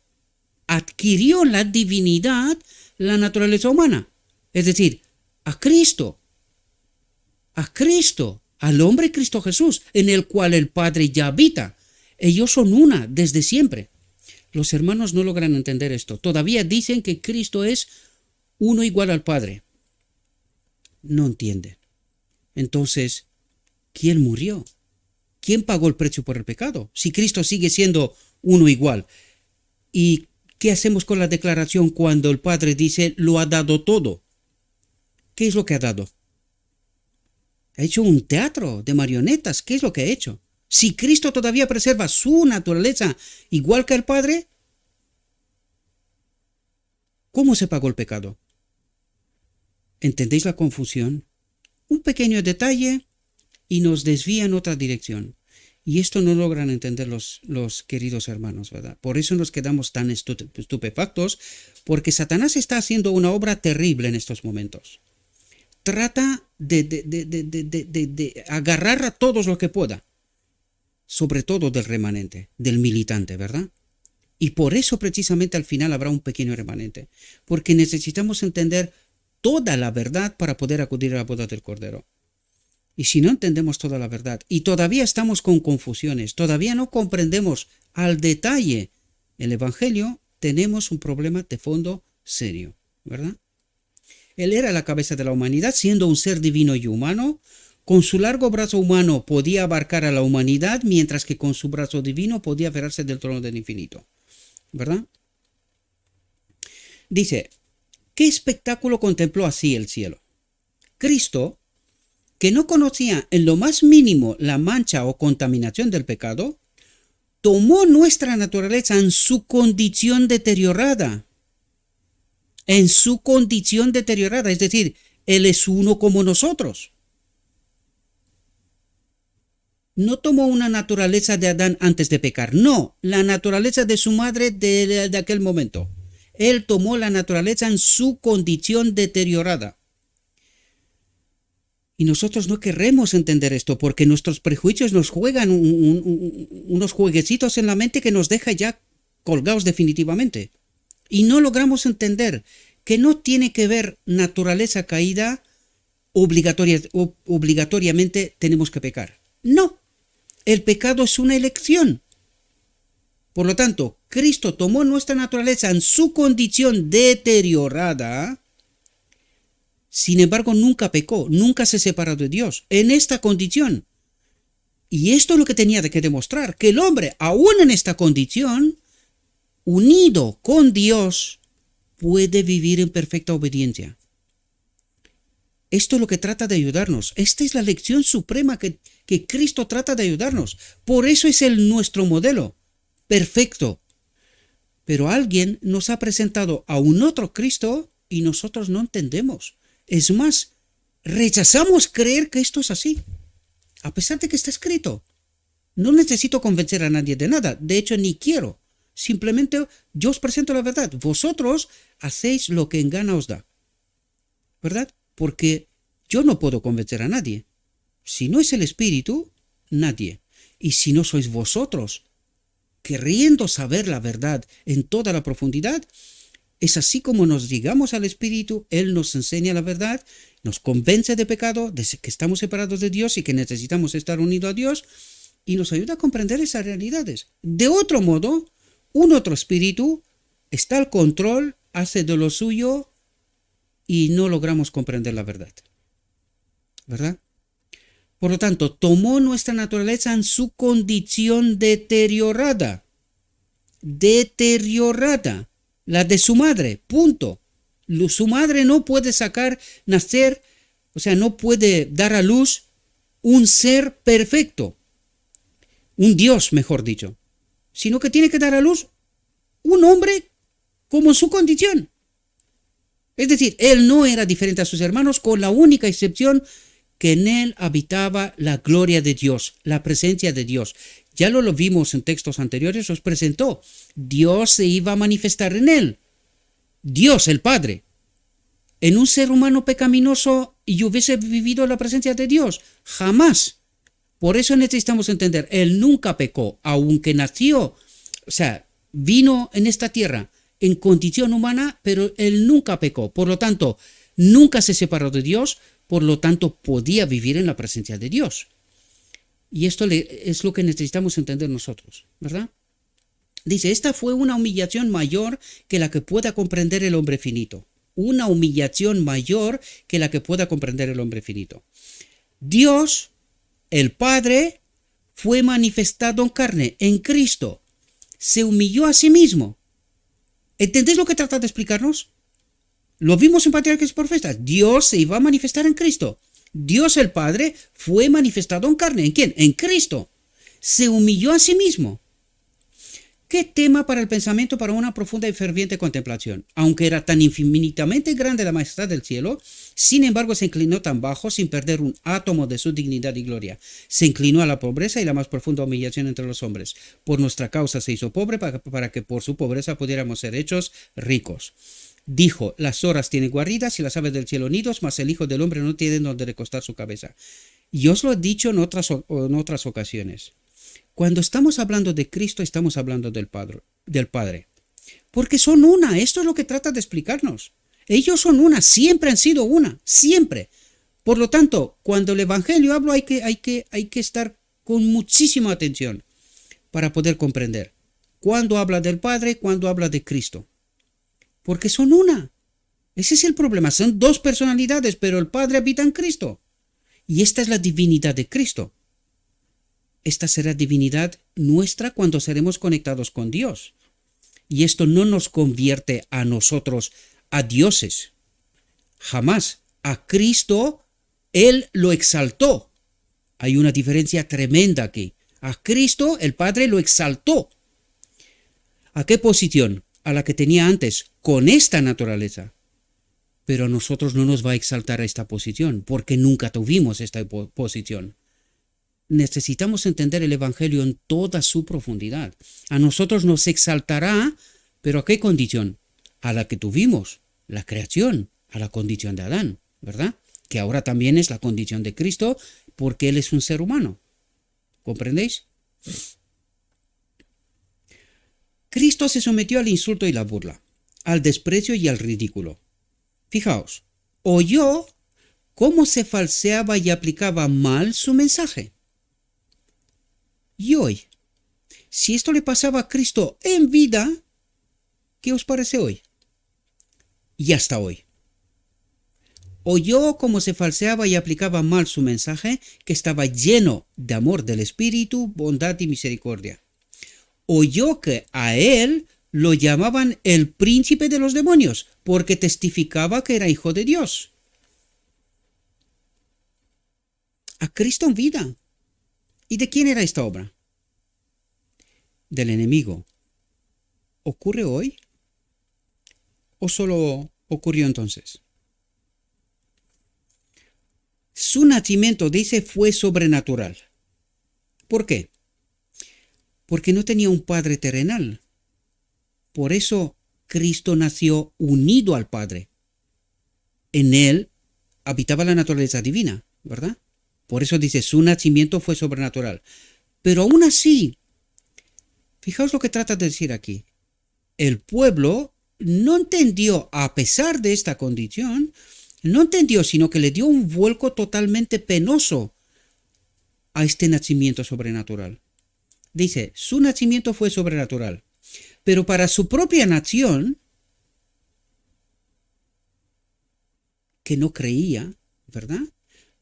adquirió la divinidad, la naturaleza humana. Es decir, a Cristo, al hombre Cristo Jesús, en el cual el Padre ya habita. Ellos son una desde siempre. Los hermanos no logran entender esto. Todavía dicen que Cristo es uno igual al Padre. No entienden. Entonces, ¿quién murió? ¿Quién pagó el precio por el pecado? Si Cristo sigue siendo uno igual. ¿Y qué hacemos con la declaración cuando el Padre dice, lo ha dado todo? ¿Qué es lo que ha dado? Ha hecho un teatro de marionetas. ¿Qué es lo que ha hecho? Si Cristo todavía preserva su naturaleza igual que el Padre, ¿cómo se pagó el pecado? ¿Entendéis la confusión? Un pequeño detalle y nos desvía en otra dirección. Y esto no logran entender los queridos hermanos, ¿verdad? Por eso nos quedamos tan estupefactos, porque Satanás está haciendo una obra terrible en estos momentos. Trata de agarrar a todos lo que pueda, sobre todo del remanente, del militante, ¿verdad? Y por eso precisamente al final habrá un pequeño remanente, porque necesitamos entender toda la verdad para poder acudir a la boda del Cordero. Y si no entendemos toda la verdad y todavía estamos con confusiones, todavía no comprendemos al detalle el Evangelio, tenemos un problema de fondo serio, ¿verdad? Él era la cabeza de la humanidad, siendo un ser divino y humano. Con su largo brazo humano podía abarcar a la humanidad, mientras que con su brazo divino podía aferrarse del trono del infinito, ¿verdad? Dice, ¿qué espectáculo contempló así el cielo? Cristo, que no conocía en lo más mínimo la mancha o contaminación del pecado, tomó nuestra naturaleza en su condición deteriorada. En su condición deteriorada, es decir, Él es uno como nosotros. No tomó una naturaleza de Adán antes de pecar, no, la naturaleza de su madre de aquel momento. Él tomó la naturaleza en su condición deteriorada. Y nosotros no queremos entender esto porque nuestros prejuicios nos juegan unos jueguecitos en la mente que nos deja ya colgados definitivamente. Y no logramos entender que no tiene que ver naturaleza caída obligatoriamente tenemos que pecar. No, el pecado es una elección. Por lo tanto, Cristo tomó nuestra naturaleza en su condición deteriorada. Sin embargo, nunca pecó, nunca se separó de Dios en esta condición. Y esto es lo que tenía que demostrar, que el hombre, aún en esta condición, unido con Dios, puede vivir en perfecta obediencia. Esto es lo que trata de ayudarnos. Esta es la lección suprema que Cristo trata de ayudarnos. Por eso es nuestro modelo perfecto. Pero alguien nos ha presentado a un otro Cristo y nosotros no entendemos. Es más, rechazamos creer que esto es así, a pesar de que está escrito. No necesito convencer a nadie de nada, de hecho ni quiero. Simplemente yo os presento la verdad. Vosotros hacéis lo que en gana os da, ¿verdad? Porque yo no puedo convencer a nadie. Si no es el Espíritu, nadie. Y si no sois vosotros, queriendo saber la verdad en toda la profundidad, es así como nos llegamos al Espíritu, Él nos enseña la verdad, nos convence de pecado, de que estamos separados de Dios y que necesitamos estar unidos a Dios, y nos ayuda a comprender esas realidades. De otro modo, un otro espíritu está al control, hace de lo suyo y no logramos comprender la verdad, ¿verdad? Por lo tanto, tomó nuestra naturaleza en su condición deteriorada, la de su madre, punto. Su madre no puede nacer, o sea, no puede dar a luz un ser perfecto, un Dios, mejor dicho, sino que tiene que dar a luz un hombre como su condición. Es decir, él no era diferente a sus hermanos, con la única excepción que en él habitaba la gloria de Dios, la presencia de Dios. Ya lo vimos en textos anteriores, os presentó. Dios se iba a manifestar en él. Dios, el Padre. En un ser humano pecaminoso y hubiese vivido la presencia de Dios. Jamás. Por eso necesitamos entender, él nunca pecó, aunque nació, o sea, vino en esta tierra en condición humana, pero él nunca pecó. Por lo tanto, nunca se separó de Dios, por lo tanto, podía vivir en la presencia de Dios. Y esto es lo que necesitamos entender nosotros, ¿verdad? Dice, esta fue una humillación mayor que la que pueda comprender el hombre finito. Una humillación mayor que la que pueda comprender el hombre finito. Dios, el Padre, fue manifestado en carne, en Cristo. Se humilló a sí mismo. ¿Entendéis lo que trata de explicarnos? Lo vimos en Patriarcas y Profetas. Dios se iba a manifestar en Cristo. Dios el Padre fue manifestado en carne. ¿En quién? En Cristo. Se humilló a sí mismo. ¿Qué tema para el pensamiento para una profunda y ferviente contemplación? Aunque era tan infinitamente grande la majestad del cielo, sin embargo se inclinó tan bajo sin perder un átomo de su dignidad y gloria. Se inclinó a la pobreza y la más profunda humillación entre los hombres. Por nuestra causa se hizo pobre para que por su pobreza pudiéramos ser hechos ricos. Dijo, las horas tienen guaridas y las aves del cielo nidos, mas el Hijo del Hombre no tiene donde recostar su cabeza. Y os lo he dicho en otras ocasiones. Cuando estamos hablando de Cristo, estamos hablando del Padre. Porque son una, esto es lo que trata de explicarnos. Ellos son una, siempre han sido una, siempre. Por lo tanto, cuando el Evangelio habla hay que estar con muchísima atención para poder comprender. Cuando habla del Padre, cuando habla de Cristo. Porque son una. Ese es el problema. Son dos personalidades, pero el Padre habita en Cristo. Y esta es la divinidad de Cristo. Esta será divinidad nuestra cuando seremos conectados con Dios. Y esto no nos convierte a nosotros a dioses. Jamás. A Cristo, Él lo exaltó. Hay una diferencia tremenda aquí. A Cristo, el Padre lo exaltó. ¿A qué posición? A la que tenía antes, con esta naturaleza. Pero a nosotros no nos va a exaltar a esta posición, porque nunca tuvimos esta posición. Necesitamos entender el Evangelio en toda su profundidad. A nosotros nos exaltará, pero ¿a qué condición? A la que tuvimos, la creación, a la condición de Adán, ¿verdad? Que ahora también es la condición de Cristo, porque Él es un ser humano. ¿Comprendéis? Cristo se sometió al insulto y la burla, al desprecio y al ridículo. Fijaos, oyó cómo se falseaba y aplicaba mal su mensaje. Y hoy, si esto le pasaba a Cristo en vida, ¿qué os parece hoy? Y hasta hoy. Oyó cómo se falseaba y aplicaba mal su mensaje, que estaba lleno de amor del Espíritu, bondad y misericordia. Oyó que a él lo llamaban el príncipe de los demonios, porque testificaba que era hijo de Dios. A Cristo en vida. ¿Y de quién era esta obra? Del enemigo. ¿Ocurre hoy? ¿O solo ocurrió entonces? Su nacimiento, dice, fue sobrenatural. ¿Por qué? Porque no tenía un padre terrenal. Por eso Cristo nació unido al Padre. En él habitaba la naturaleza divina, ¿verdad? Por eso dice, su nacimiento fue sobrenatural. Pero aún así, fijaos lo que trata de decir aquí. El pueblo no entendió, a pesar de esta condición, no entendió, sino que le dio un vuelco totalmente penoso a este nacimiento sobrenatural. Dice, su nacimiento fue sobrenatural, pero para su propia nación, que no creía, ¿verdad?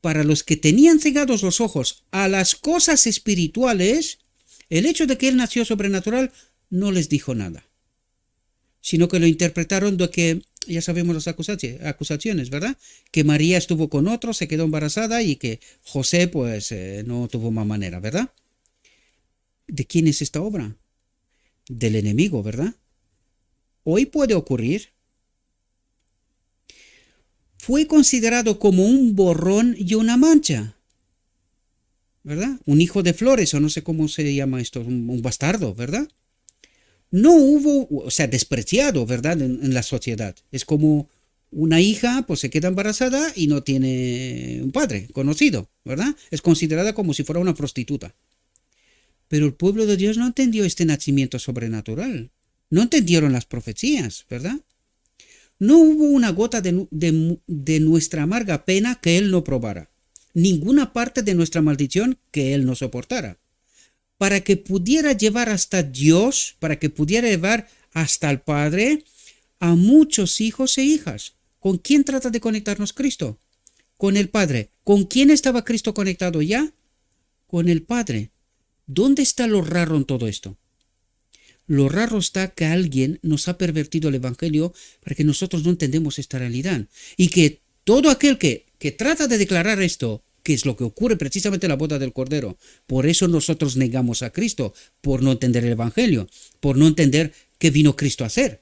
Para los que tenían cegados los ojos a las cosas espirituales, el hecho de que él nació sobrenatural no les dijo nada, sino que lo interpretaron de que ya sabemos las acusaciones, ¿verdad? Que María estuvo con otro, se quedó embarazada y que José pues no tuvo más manera, ¿verdad? ¿De quién es esta obra? Del enemigo, ¿verdad? Hoy puede ocurrir. Fue considerado como un borrón y una mancha, ¿verdad? Un hijo de flores, o no sé cómo se llama esto, un bastardo, ¿verdad? No hubo, o sea, despreciado, ¿verdad? En la sociedad. Es como una hija, pues se queda embarazada y no tiene un padre conocido, ¿verdad? Es considerada como si fuera una prostituta. Pero el pueblo de Dios no entendió este nacimiento sobrenatural. No entendieron las profecías, ¿verdad? No hubo una gota de nuestra amarga pena que Él no probara. Ninguna parte de nuestra maldición que Él no soportara. Para que pudiera llevar hasta Dios, para que pudiera llevar hasta el Padre a muchos hijos e hijas. ¿Con quién trata de conectarnos Cristo? Con el Padre. ¿Con quién estaba Cristo conectado ya? Con el Padre. ¿Dónde está lo raro en todo esto? Lo raro está que alguien nos ha pervertido el Evangelio para que nosotros no entendemos esta realidad. Y que todo aquel que trata de declarar esto, que es lo que ocurre precisamente en la boda del Cordero, por eso nosotros negamos a Cristo, por no entender el Evangelio, por no entender qué vino Cristo a hacer.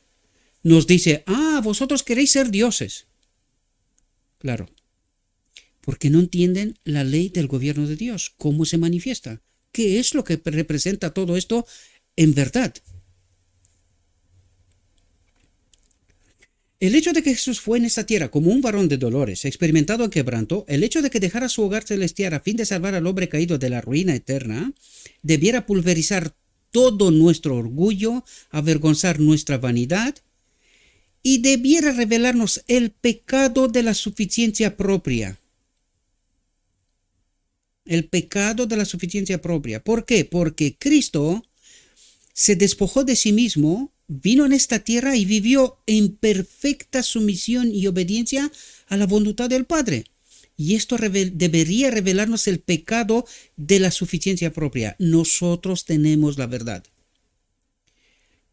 Nos dice, vosotros queréis ser dioses. Claro, porque no entienden la ley del gobierno de Dios, cómo se manifiesta, qué es lo que representa todo esto en verdad. El hecho de que Jesús fue en esta tierra como un varón de dolores, experimentado en quebranto, el hecho de que dejara su hogar celestial a fin de salvar al hombre caído de la ruina eterna, debiera pulverizar todo nuestro orgullo, avergonzar nuestra vanidad y debiera revelarnos el pecado de la suficiencia propia. El pecado de la suficiencia propia. ¿Por qué? Porque Cristo se despojó de sí mismo, vino en esta tierra y vivió en perfecta sumisión y obediencia a la voluntad del Padre. Y esto debería revelarnos el pecado de la suficiencia propia. Nosotros tenemos la verdad.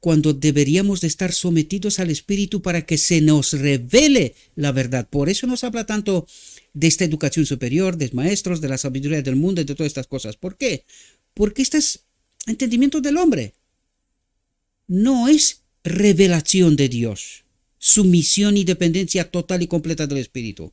Cuando deberíamos de estar sometidos al Espíritu para que se nos revele la verdad. Por eso nos habla tanto de esta educación superior, de maestros, de la sabiduría del mundo y de todas estas cosas. ¿Por qué? Porque este es entendimiento del hombre. No es revelación de Dios, sumisión y dependencia total y completa del Espíritu.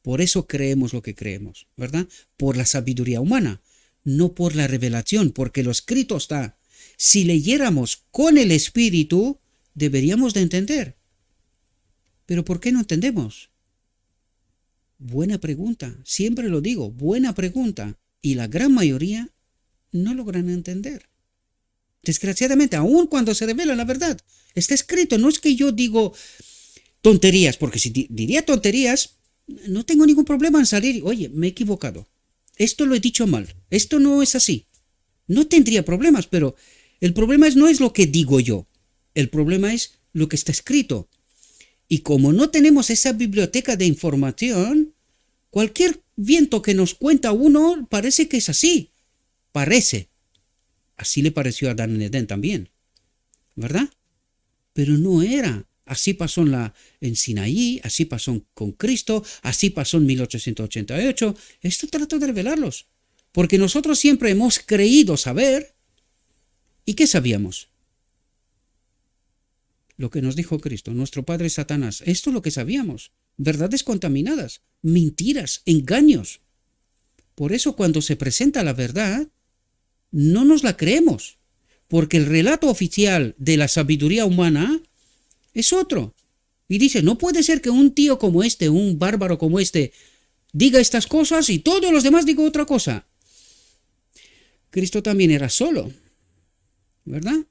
Por eso creemos lo que creemos, ¿verdad? Por la sabiduría humana, no por la revelación, porque lo escrito está. Si leyéramos con el Espíritu, deberíamos de entender. ¿Pero por qué no entendemos? Buena pregunta, siempre lo digo, buena pregunta. Y la gran mayoría no logran entender. Desgraciadamente, aun cuando se revela la verdad, está escrito. No es que yo digo tonterías, porque si diría tonterías, no tengo ningún problema en salir. Oye, me he equivocado. Esto lo he dicho mal. Esto no es así. No tendría problemas, pero el problema no es lo que digo yo. El problema es lo que está escrito. Y como no tenemos esa biblioteca de información, cualquier viento que nos cuenta uno parece que es así. Parece. Así le pareció a Adán en Edén también, ¿verdad? Pero no era. Así pasó en Sinaí, así pasó con Cristo, así pasó en 1888. Esto trato de revelarlos, porque nosotros siempre hemos creído saber. ¿Y qué sabíamos? Lo que nos dijo Cristo, nuestro padre Satanás. Esto es lo que sabíamos. Verdades contaminadas, mentiras, engaños. Por eso cuando se presenta la verdad, no nos la creemos, porque el relato oficial de la sabiduría humana es otro. Y dice, no puede ser que un tío como este, un bárbaro como este, diga estas cosas y todos los demás digan otra cosa. Cristo también era solo, ¿verdad?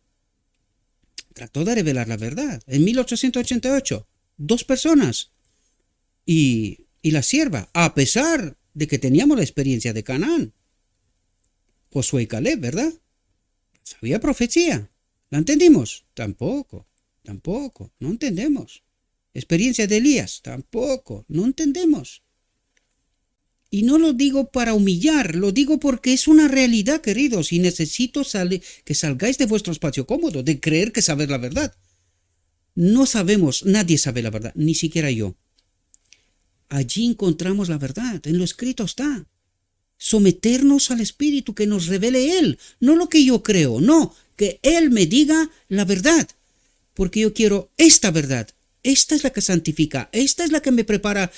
Trató de revelar la verdad. En 1888, 2 personas y la sierva, a pesar de que teníamos la experiencia de Canaán. Josué y Caleb, ¿verdad? ¿Sabía profecía? ¿La entendimos? Tampoco, no entendemos. Experiencia de Elías, tampoco, no entendemos. Y no lo digo para humillar, lo digo porque es una realidad, queridos, y necesito que salgáis de vuestro espacio cómodo, de creer que sabéis la verdad. No sabemos, nadie sabe la verdad, ni siquiera yo. Allí encontramos la verdad, en lo escrito está. Someternos al Espíritu, que nos revele Él, no lo que yo creo, no, que Él me diga la verdad, porque yo quiero esta verdad. Esta es la que santifica, esta es la que me prepara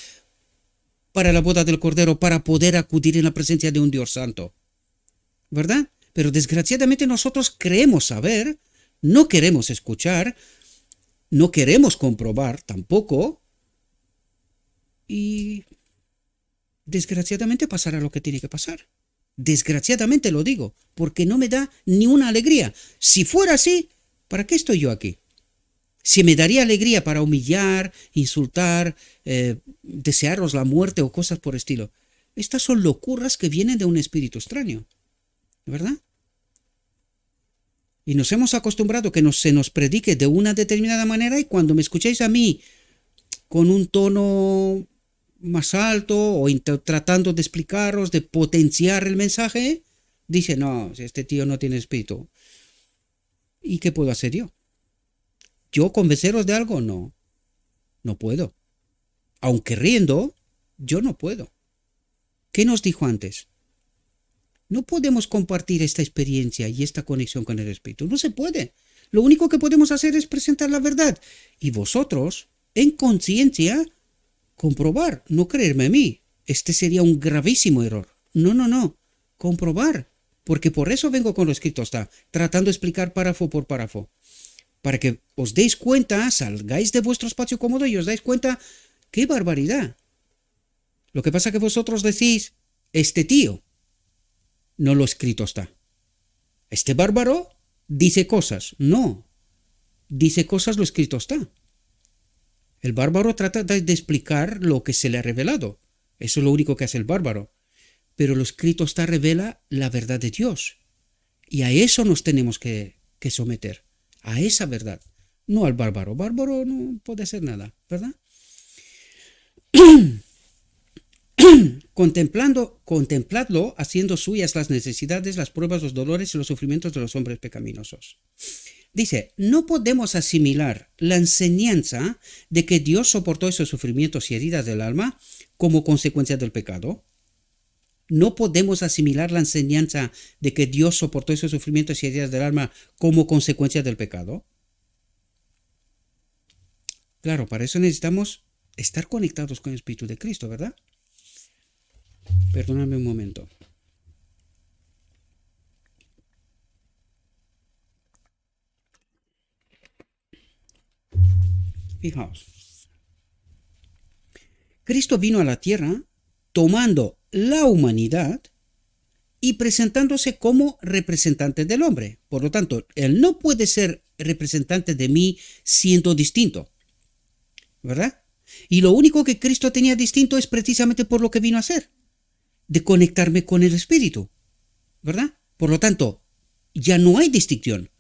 para la boda del Cordero, para poder acudir en la presencia de un Dios santo, ¿verdad? Pero desgraciadamente nosotros creemos saber, no queremos escuchar, no queremos comprobar tampoco, y desgraciadamente pasará lo que tiene que pasar. Desgraciadamente lo digo, porque no me da ni una alegría. Si fuera así, ¿para qué estoy yo aquí? Si me daría alegría para humillar, insultar, desearos la muerte o cosas por estilo. Estas son locuras que vienen de un espíritu extraño, ¿verdad? Y nos hemos acostumbrado que se nos predique de una determinada manera, y cuando me escucháis a mí con un tono más alto o tratando de explicaros, de potenciar el mensaje, dice, no, este tío no tiene espíritu. ¿Y qué puedo hacer yo? ¿Yo convenceros de algo? No, no puedo. Aunque riendo, yo no puedo. ¿Qué nos dijo antes? No podemos compartir esta experiencia y esta conexión con el Espíritu. No se puede. Lo único que podemos hacer es presentar la verdad. Y vosotros, en conciencia, comprobar, no creerme a mí. Este sería un gravísimo error. No. Comprobar. Porque por eso vengo con lo escrito está, tratando de explicar párrafo por párrafo. Para que os deis cuenta, salgáis de vuestro espacio cómodo y os dais cuenta, ¡qué barbaridad! Lo que pasa es que vosotros decís, este tío, no lo escrito está. Este bárbaro dice cosas. No, dice cosas, lo escrito está. El bárbaro trata de explicar lo que se le ha revelado. Eso es lo único que hace el bárbaro. Pero lo escrito está revela la verdad de Dios. Y a eso nos tenemos que someter. A esa verdad. No al bárbaro. Bárbaro no puede hacer nada, ¿verdad? Contempladlo haciendo suyas las necesidades, las pruebas, los dolores y los sufrimientos de los hombres pecaminosos. Dice, no podemos asimilar la enseñanza de que Dios soportó esos sufrimientos y heridas del alma como consecuencia del pecado. No podemos asimilar la enseñanza de que Dios soportó esos sufrimientos y heridas del alma como consecuencia del pecado. Claro, para eso necesitamos estar conectados con el Espíritu de Cristo, ¿verdad? Perdóname un momento. Fijaos. Cristo vino a la tierra tomando la humanidad y presentándose como representante del hombre. Por lo tanto, Él no puede ser representante de mí siendo distinto, ¿verdad? Y lo único que Cristo tenía distinto es precisamente por lo que vino a hacer, de conectarme con el Espíritu, ¿verdad? Por lo tanto, ya no hay distinción.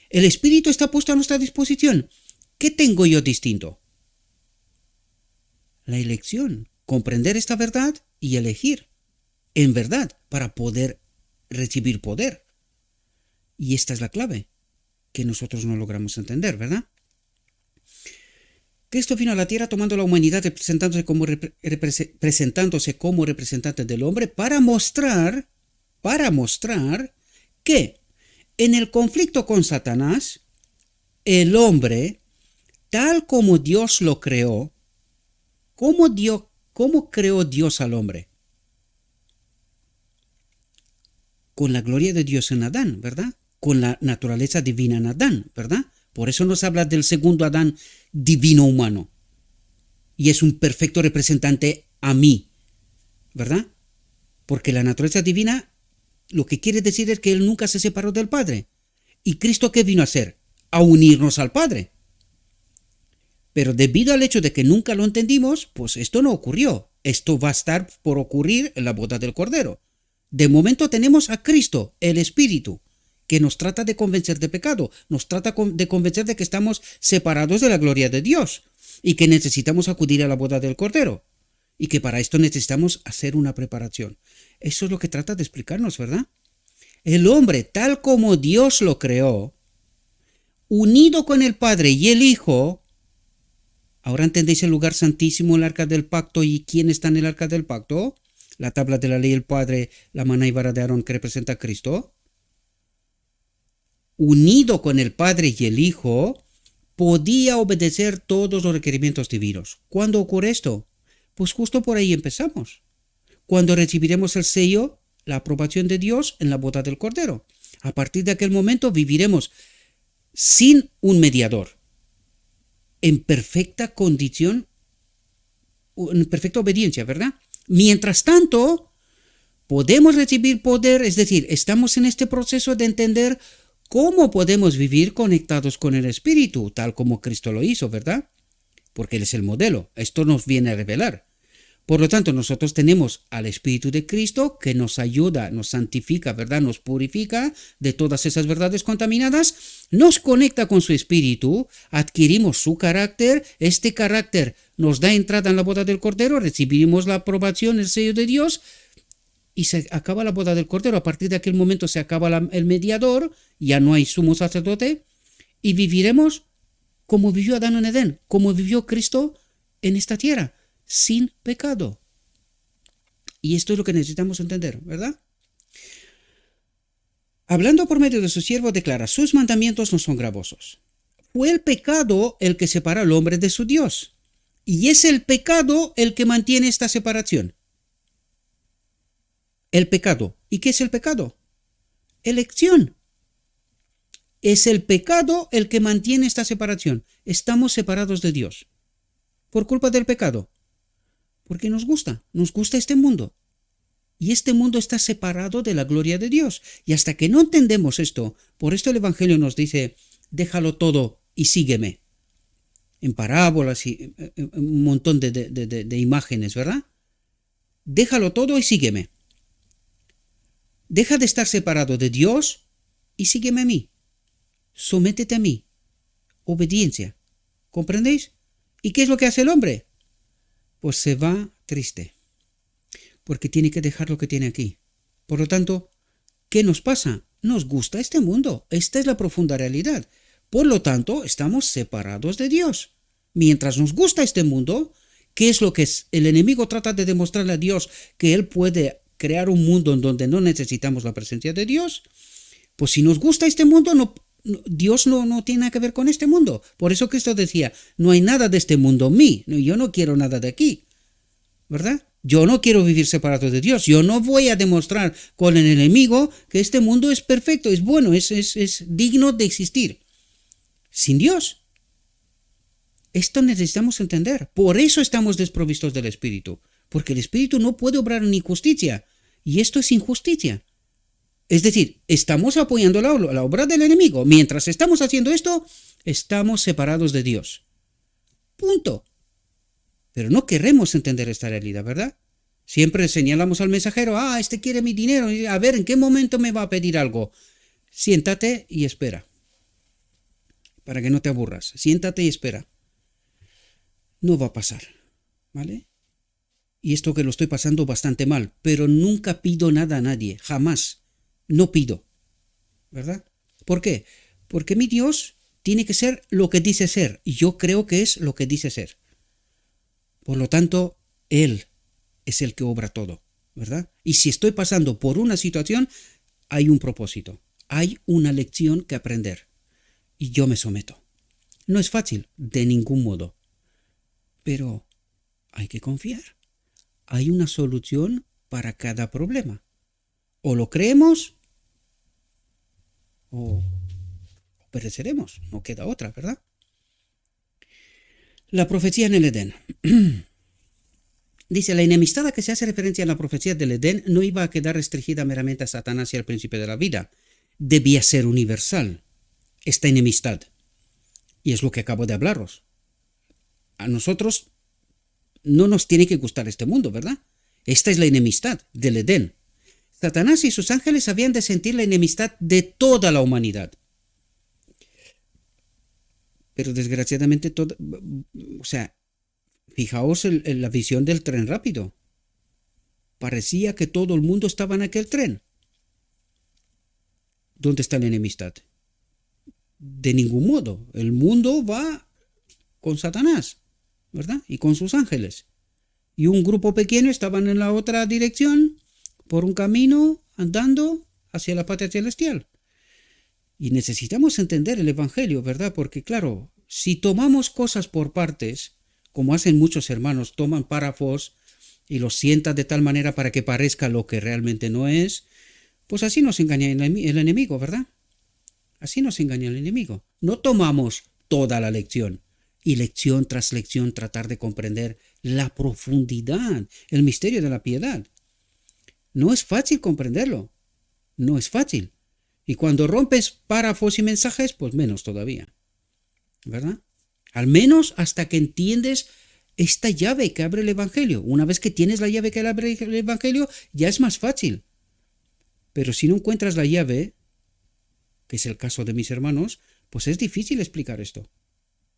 El Espíritu está puesto a nuestra disposición. ¿Qué tengo yo distinto? La elección, comprender esta verdad y elegir en verdad para poder recibir poder. Y esta es la clave que nosotros no logramos entender, ¿verdad? Cristo vino a la tierra tomando la humanidad, presentándose como representante del hombre para mostrar que en el conflicto con Satanás, el hombre, tal como Dios lo creó, ¿cómo creó Dios al hombre? Con la gloria de Dios en Adán, ¿verdad? Con la naturaleza divina en Adán, ¿verdad? Por eso nos habla del segundo Adán divino humano. Y es un perfecto representante a mí, ¿verdad? Porque la naturaleza divina lo que quiere decir es que Él nunca se separó del Padre. ¿Y Cristo qué vino a hacer? A unirnos al Padre. Pero debido al hecho de que nunca lo entendimos, pues esto no ocurrió. Esto va a estar por ocurrir en la boda del Cordero. De momento tenemos a Cristo, el Espíritu, que nos trata de convencer de pecado, nos trata de convencer de que estamos separados de la gloria de Dios y que necesitamos acudir a la boda del Cordero y que para esto necesitamos hacer una preparación. Eso es lo que trata de explicarnos, ¿verdad? El hombre, tal como Dios lo creó, unido con el Padre y el Hijo, ¿Ahora entendéis el lugar santísimo, el arca del pacto y quién está en el arca del pacto? La tabla de la ley, el Padre, la mano y vara de Aarón que representa a Cristo. Unido con el Padre y el Hijo, podía obedecer todos los requerimientos divinos. ¿Cuándo ocurre esto? Pues justo por ahí empezamos. Cuando recibiremos el sello, la aprobación de Dios en la boda del Cordero. A partir de aquel momento viviremos sin un mediador, en perfecta condición, en perfecta obediencia, ¿verdad? Mientras tanto, podemos recibir poder, es decir, estamos en este proceso de entender cómo podemos vivir conectados con el Espíritu, tal como Cristo lo hizo, ¿verdad? Porque Él es el modelo. Esto nos viene a revelar. Por lo tanto, nosotros tenemos al Espíritu de Cristo que nos ayuda, nos santifica, ¿verdad? Nos purifica de todas esas verdades contaminadas, nos conecta con su Espíritu, adquirimos su carácter, este carácter nos da entrada en la boda del Cordero, recibimos la aprobación, el sello de Dios, y se acaba la boda del Cordero. A partir de aquel momento se acaba el mediador, ya no hay sumo sacerdote, y viviremos como vivió Adán en Edén, como vivió Cristo en esta tierra, sin pecado. Y esto es lo que necesitamos entender, ¿verdad? Hablando por medio de su siervo, declara, sus mandamientos no son gravosos. Fue el pecado el que separa al hombre de su Dios. Y es el pecado el que mantiene esta separación. El pecado. ¿Y qué es el pecado? Elección. Es el pecado el que mantiene esta separación. Estamos separados de Dios. ¿Por culpa del pecado? Porque nos gusta este mundo. Y este mundo está separado de la gloria de Dios. Y hasta que no entendemos esto, por esto el Evangelio nos dice, déjalo todo y sígueme. En parábolas y un montón de imágenes, ¿verdad? Déjalo todo y sígueme. Deja de estar separado de Dios y sígueme a mí. Sométete a mí. Obediencia. ¿Comprendéis? ¿Y qué es lo que hace el hombre? Pues se va triste, porque tiene que dejar lo que tiene aquí. Por lo tanto, ¿qué nos pasa? Nos gusta este mundo. Esta es la profunda realidad. Por lo tanto, estamos separados de Dios. Mientras nos gusta este mundo, ¿qué es lo que es? El enemigo trata de demostrarle a Dios que Él puede crear un mundo en donde no necesitamos la presencia de Dios. Pues si nos gusta este mundo, Dios no tiene nada que ver con este mundo. Por eso Cristo decía, no hay nada de este mundo en mí. Yo no quiero nada de aquí. ¿Verdad? Yo no quiero vivir separado de Dios. Yo no voy a demostrar con el enemigo que este mundo es perfecto, es bueno, es digno de existir. Sin Dios. Esto necesitamos entender. Por eso estamos desprovistos del Espíritu. Porque el Espíritu no puede obrar en injusticia. Y esto es injusticia. Es decir, estamos apoyando la obra del enemigo. Mientras estamos haciendo esto, estamos separados de Dios. Punto. Pero no queremos entender esta realidad, ¿verdad? Siempre señalamos al mensajero, este quiere mi dinero, a ver, ¿en qué momento me va a pedir algo? Siéntate y espera. Para que no te aburras. Siéntate y espera. No va a pasar, ¿vale? Y esto que lo estoy pasando bastante mal, pero nunca pido nada a nadie, jamás. No pido, ¿verdad? ¿Por qué? Porque mi Dios tiene que ser lo que dice ser, y yo creo que es lo que dice ser. Por lo tanto, Él es el que obra todo, ¿verdad? Y si estoy pasando por una situación, hay un propósito, hay una lección que aprender, y yo me someto. No es fácil, de ningún modo, pero hay que confiar. Hay una solución para cada problema. O lo creemos o pereceremos. No queda otra, ¿verdad? La profecía en el Edén. Dice, la enemistad a que se hace referencia en la profecía del Edén no iba a quedar restringida meramente a Satanás y al principio de la vida. Debía ser universal, esta enemistad. Y es lo que acabo de hablaros. A nosotros no nos tiene que gustar este mundo, ¿verdad? Esta es la enemistad del Edén. Satanás y sus ángeles habían de sentir la enemistad de toda la humanidad. Pero desgraciadamente, fijaos en la visión del tren rápido. Parecía que todo el mundo estaba en aquel tren. ¿Dónde está la enemistad? De ningún modo. El mundo va con Satanás. ¿verdad? Y con sus ángeles. Y un grupo pequeño estaban en la otra dirección, por un camino, andando hacia la patria celestial. Y necesitamos entender el Evangelio, ¿verdad? Porque claro, si tomamos cosas por partes, como hacen muchos hermanos, toman párrafos y los sientan de tal manera para que parezca lo que realmente no es, pues así nos engaña el enemigo, ¿verdad? Así nos engaña el enemigo. No tomamos toda la lección y lección tras lección tratar de comprender la profundidad, el misterio de la piedad. No es fácil comprenderlo, no es fácil. Y cuando rompes párrafos y mensajes, pues menos todavía, ¿verdad? Al menos hasta que entiendes esta llave que abre el Evangelio. Una vez que tienes la llave que abre el Evangelio, ya es más fácil. Pero si no encuentras la llave, que es el caso de mis hermanos, pues es difícil explicar esto.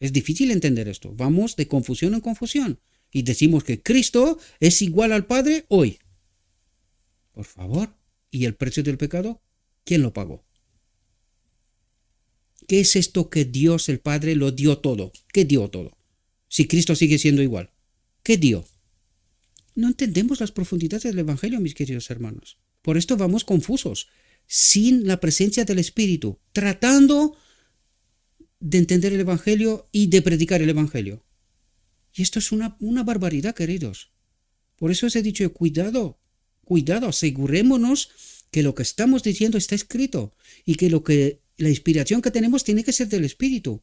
Es difícil entender esto. Vamos de confusión en confusión. Y decimos que Cristo es igual al Padre hoy. Por favor. ¿Y el precio del pecado? ¿Quién lo pagó? ¿Qué es esto que Dios el Padre lo dio todo? ¿Qué dio todo? Si Cristo sigue siendo igual. ¿Qué dio? No entendemos las profundidades del Evangelio, mis queridos hermanos. Por esto vamos confusos, sin la presencia del Espíritu, tratando de entender el Evangelio y de predicar el Evangelio. Y esto es una barbaridad, queridos. Por eso os he dicho, cuidado, asegurémonos que lo que estamos diciendo está escrito y que la inspiración que tenemos tiene que ser del Espíritu,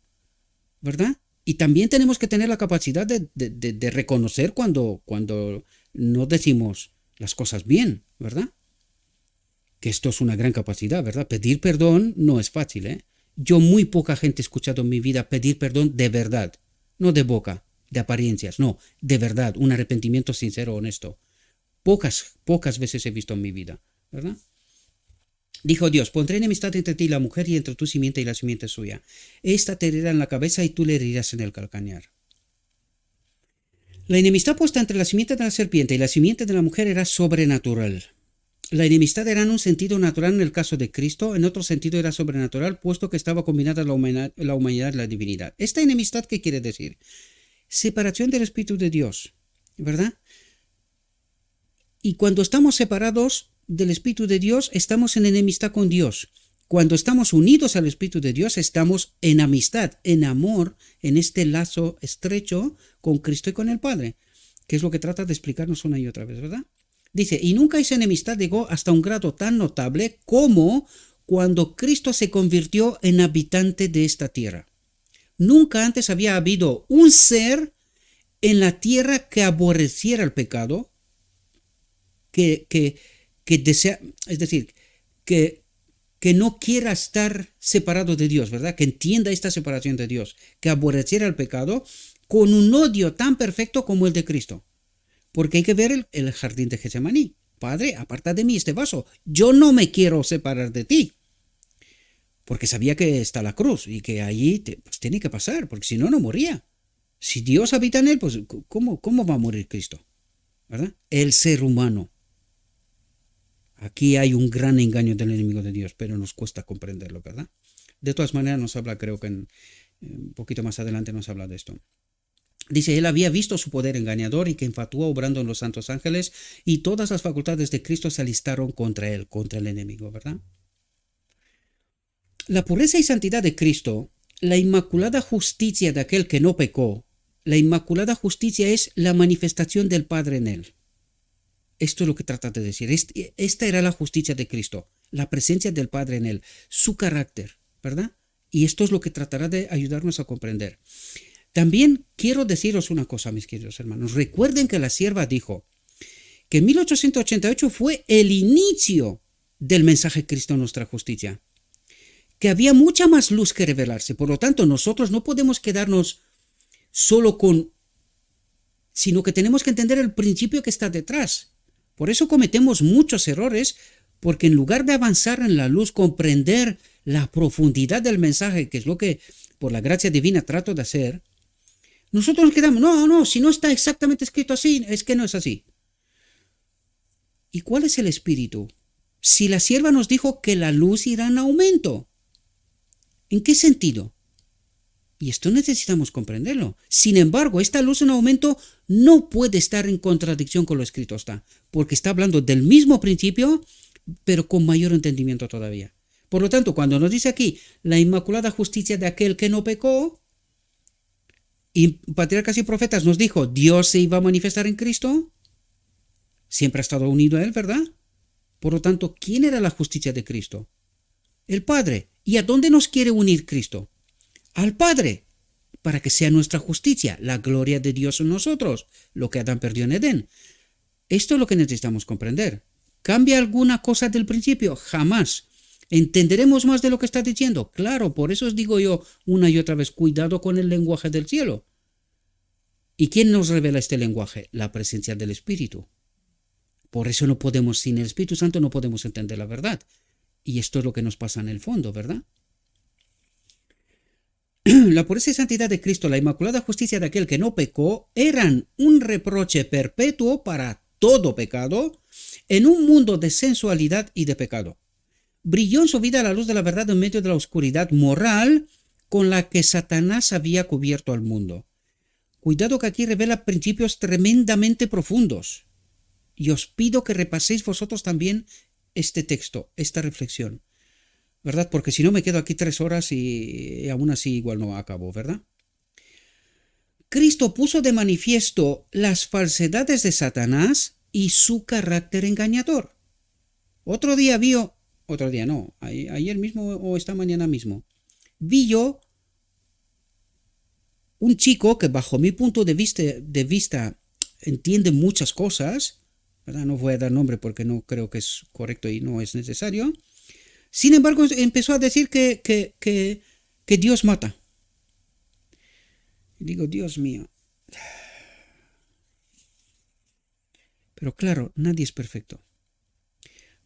¿verdad? Y también tenemos que tener la capacidad de reconocer cuando no decimos las cosas bien, ¿verdad? Que esto es una gran capacidad, ¿verdad? Pedir perdón no es fácil, ¿eh? Yo muy poca gente he escuchado en mi vida pedir perdón de verdad, no de boca, de apariencias, no, de verdad, un arrepentimiento sincero, honesto. Pocas veces he visto en mi vida, ¿verdad? Dijo Dios, pondré enemistad entre ti y la mujer y entre tu simiente y la simiente suya. Esta te herirá en la cabeza y tú le herirás en el calcañar. La enemistad puesta entre la simiente de la serpiente y la simiente de la mujer era sobrenatural. La enemistad era en un sentido natural en el caso de Cristo, en otro sentido era sobrenatural, puesto que estaba combinada la humanidad y la divinidad. ¿Esta enemistad qué quiere decir? Separación del Espíritu de Dios, ¿verdad? Y cuando estamos separados del Espíritu de Dios, estamos en enemistad con Dios. Cuando estamos unidos al Espíritu de Dios, estamos en amistad, en amor, en este lazo estrecho con Cristo y con el Padre, que es lo que trata de explicarnos una y otra vez, ¿verdad? Dice, y nunca esa enemistad llegó hasta un grado tan notable como cuando Cristo se convirtió en habitante de esta tierra. Nunca antes había habido un ser en la tierra que aborreciera el pecado, que desea, es decir, que no quiera estar separado de Dios, ¿verdad? Que entienda esta separación de Dios, que aborreciera el pecado con un odio tan perfecto como el de Cristo. Porque hay que ver el jardín de Getsemaní. Padre, aparta de mí este vaso. Yo no me quiero separar de ti. Porque sabía que está la cruz y que allí pues, tiene que pasar, porque si no, no moría. Si Dios habita en él, pues ¿cómo va a morir Cristo? ¿Verdad? El ser humano. Aquí hay un gran engaño del enemigo de Dios, pero nos cuesta comprenderlo, ¿verdad? De todas maneras nos habla, creo que un poquito más adelante nos habla de esto. Dice, él había visto su poder engañador y que infatuó obrando en los santos ángeles y todas las facultades de Cristo se alistaron contra él, contra el enemigo, ¿verdad? La pureza y santidad de Cristo, la inmaculada justicia de aquel que no pecó, la inmaculada justicia es la manifestación del Padre en él. Esto es lo que trata de decir. Esta era la justicia de Cristo, la presencia del Padre en él, su carácter, ¿verdad? Y esto es lo que tratará de ayudarnos a comprender. También quiero deciros una cosa, mis queridos hermanos. Recuerden que la sierva dijo que en 1888 fue el inicio del mensaje de Cristo, nuestra justicia. Que había mucha más luz que revelarse. Por lo tanto, nosotros no podemos quedarnos solo sino que tenemos que entender el principio que está detrás. Por eso cometemos muchos errores, porque en lugar de avanzar en la luz, comprender la profundidad del mensaje, que es lo que por la gracia divina trato de hacer, nosotros nos quedamos, no, si no está exactamente escrito así, es que no es así. ¿Y cuál es el espíritu? Si la sierva nos dijo que la luz irá en aumento, ¿en qué sentido? Y esto necesitamos comprenderlo. Sin embargo, esta luz en aumento no puede estar en contradicción con lo escrito está, porque está hablando del mismo principio, pero con mayor entendimiento todavía. Por lo tanto, cuando nos dice aquí la inmaculada justicia de aquel que no pecó, y patriarcas y profetas nos dijo, Dios se iba a manifestar en Cristo, siempre ha estado unido a él, ¿verdad? Por lo tanto, ¿quién era la justicia de Cristo? El Padre. ¿Y a dónde nos quiere unir Cristo? Al Padre, para que sea nuestra justicia, la gloria de Dios en nosotros, lo que Adán perdió en Edén. Esto es lo que necesitamos comprender. ¿Cambia alguna cosa del principio? Jamás. ¿Entenderemos más de lo que está diciendo? Claro, por eso os digo yo una y otra vez, cuidado con el lenguaje del cielo. ¿Y quién nos revela este lenguaje? La presencia del Espíritu. Por eso no podemos, sin el Espíritu Santo no podemos entender la verdad. Y esto es lo que nos pasa en el fondo, ¿verdad? La pureza y santidad de Cristo, la inmaculada justicia de aquel que no pecó, eran un reproche perpetuo para todo pecado en un mundo de sensualidad y de pecado. Brilló en su vida la luz de la verdad en medio de la oscuridad moral con la que Satanás había cubierto al mundo. Cuidado que aquí revela principios tremendamente profundos. Y os pido que repaséis vosotros también este texto, esta reflexión, ¿verdad? Porque si no me quedo aquí 3 horas y aún así igual no acabo, ¿verdad? Cristo puso de manifiesto las falsedades de Satanás y su carácter engañador. Otro día ayer mismo o esta mañana mismo, vi yo un chico que bajo mi punto de vista entiende muchas cosas, ¿verdad? No voy a dar nombre porque no creo que es correcto y no es necesario. Sin embargo, empezó a decir que Dios mata. Y digo, Dios mío. Pero claro, nadie es perfecto.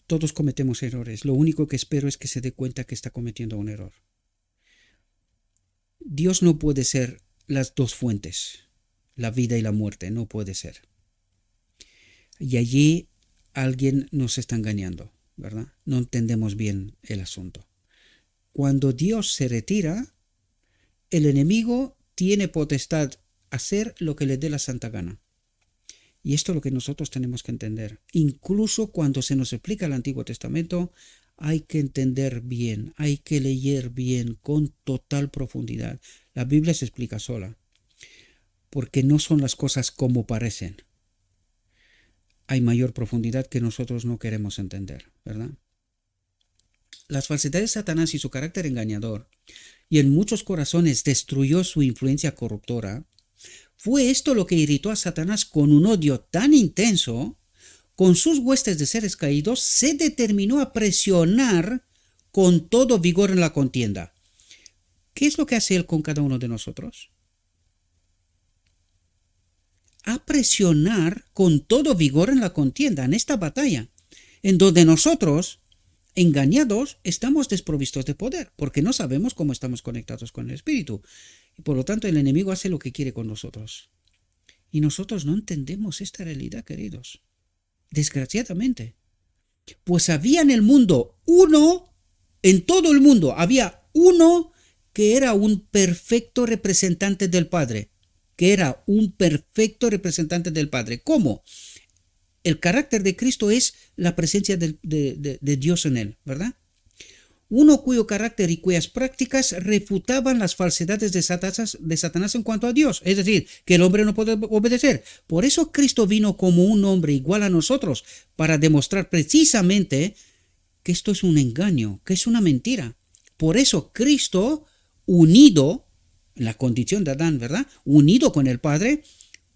Todos cometemos errores. Lo único que espero es que se dé cuenta que está cometiendo un error. Dios no puede ser las dos fuentes, la vida y la muerte, no puede ser. Y allí alguien nos está engañando, ¿verdad? No entendemos bien el asunto. Cuando Dios se retira, el enemigo tiene potestad a hacer lo que le dé la santa gana. Y esto es lo que nosotros tenemos que entender. Incluso cuando se nos explica el Antiguo Testamento, hay que entender bien, hay que leer bien, con total profundidad. La Biblia se explica sola, porque no son las cosas como parecen. Hay mayor profundidad que nosotros no queremos entender, ¿verdad? Las falsedades de Satanás y su carácter engañador, y en muchos corazones destruyó su influencia corruptora, fue esto lo que irritó a Satanás con un odio tan intenso, con sus huestes de seres caídos, se determinó a presionar con todo vigor en la contienda. ¿Qué es lo que hace él con cada uno de nosotros? A presionar con todo vigor en la contienda, en esta batalla, en donde nosotros, engañados, estamos desprovistos de poder, porque no sabemos cómo estamos conectados con el Espíritu. Y por lo tanto, el enemigo hace lo que quiere con nosotros. Y nosotros no entendemos esta realidad, queridos. Desgraciadamente. Pues había en el mundo en todo el mundo, había uno que era un perfecto representante del Padre. ¿Cómo? El carácter de Cristo es la presencia de Dios en él, ¿verdad? Uno cuyo carácter y cuyas prácticas refutaban las falsedades de Satanás en cuanto a Dios, es decir, que el hombre no puede obedecer. Por eso Cristo vino como un hombre igual a nosotros, para demostrar precisamente que esto es un engaño, que es una mentira. Por eso Cristo, unido, en la condición de Adán, ¿verdad? Unido con el Padre,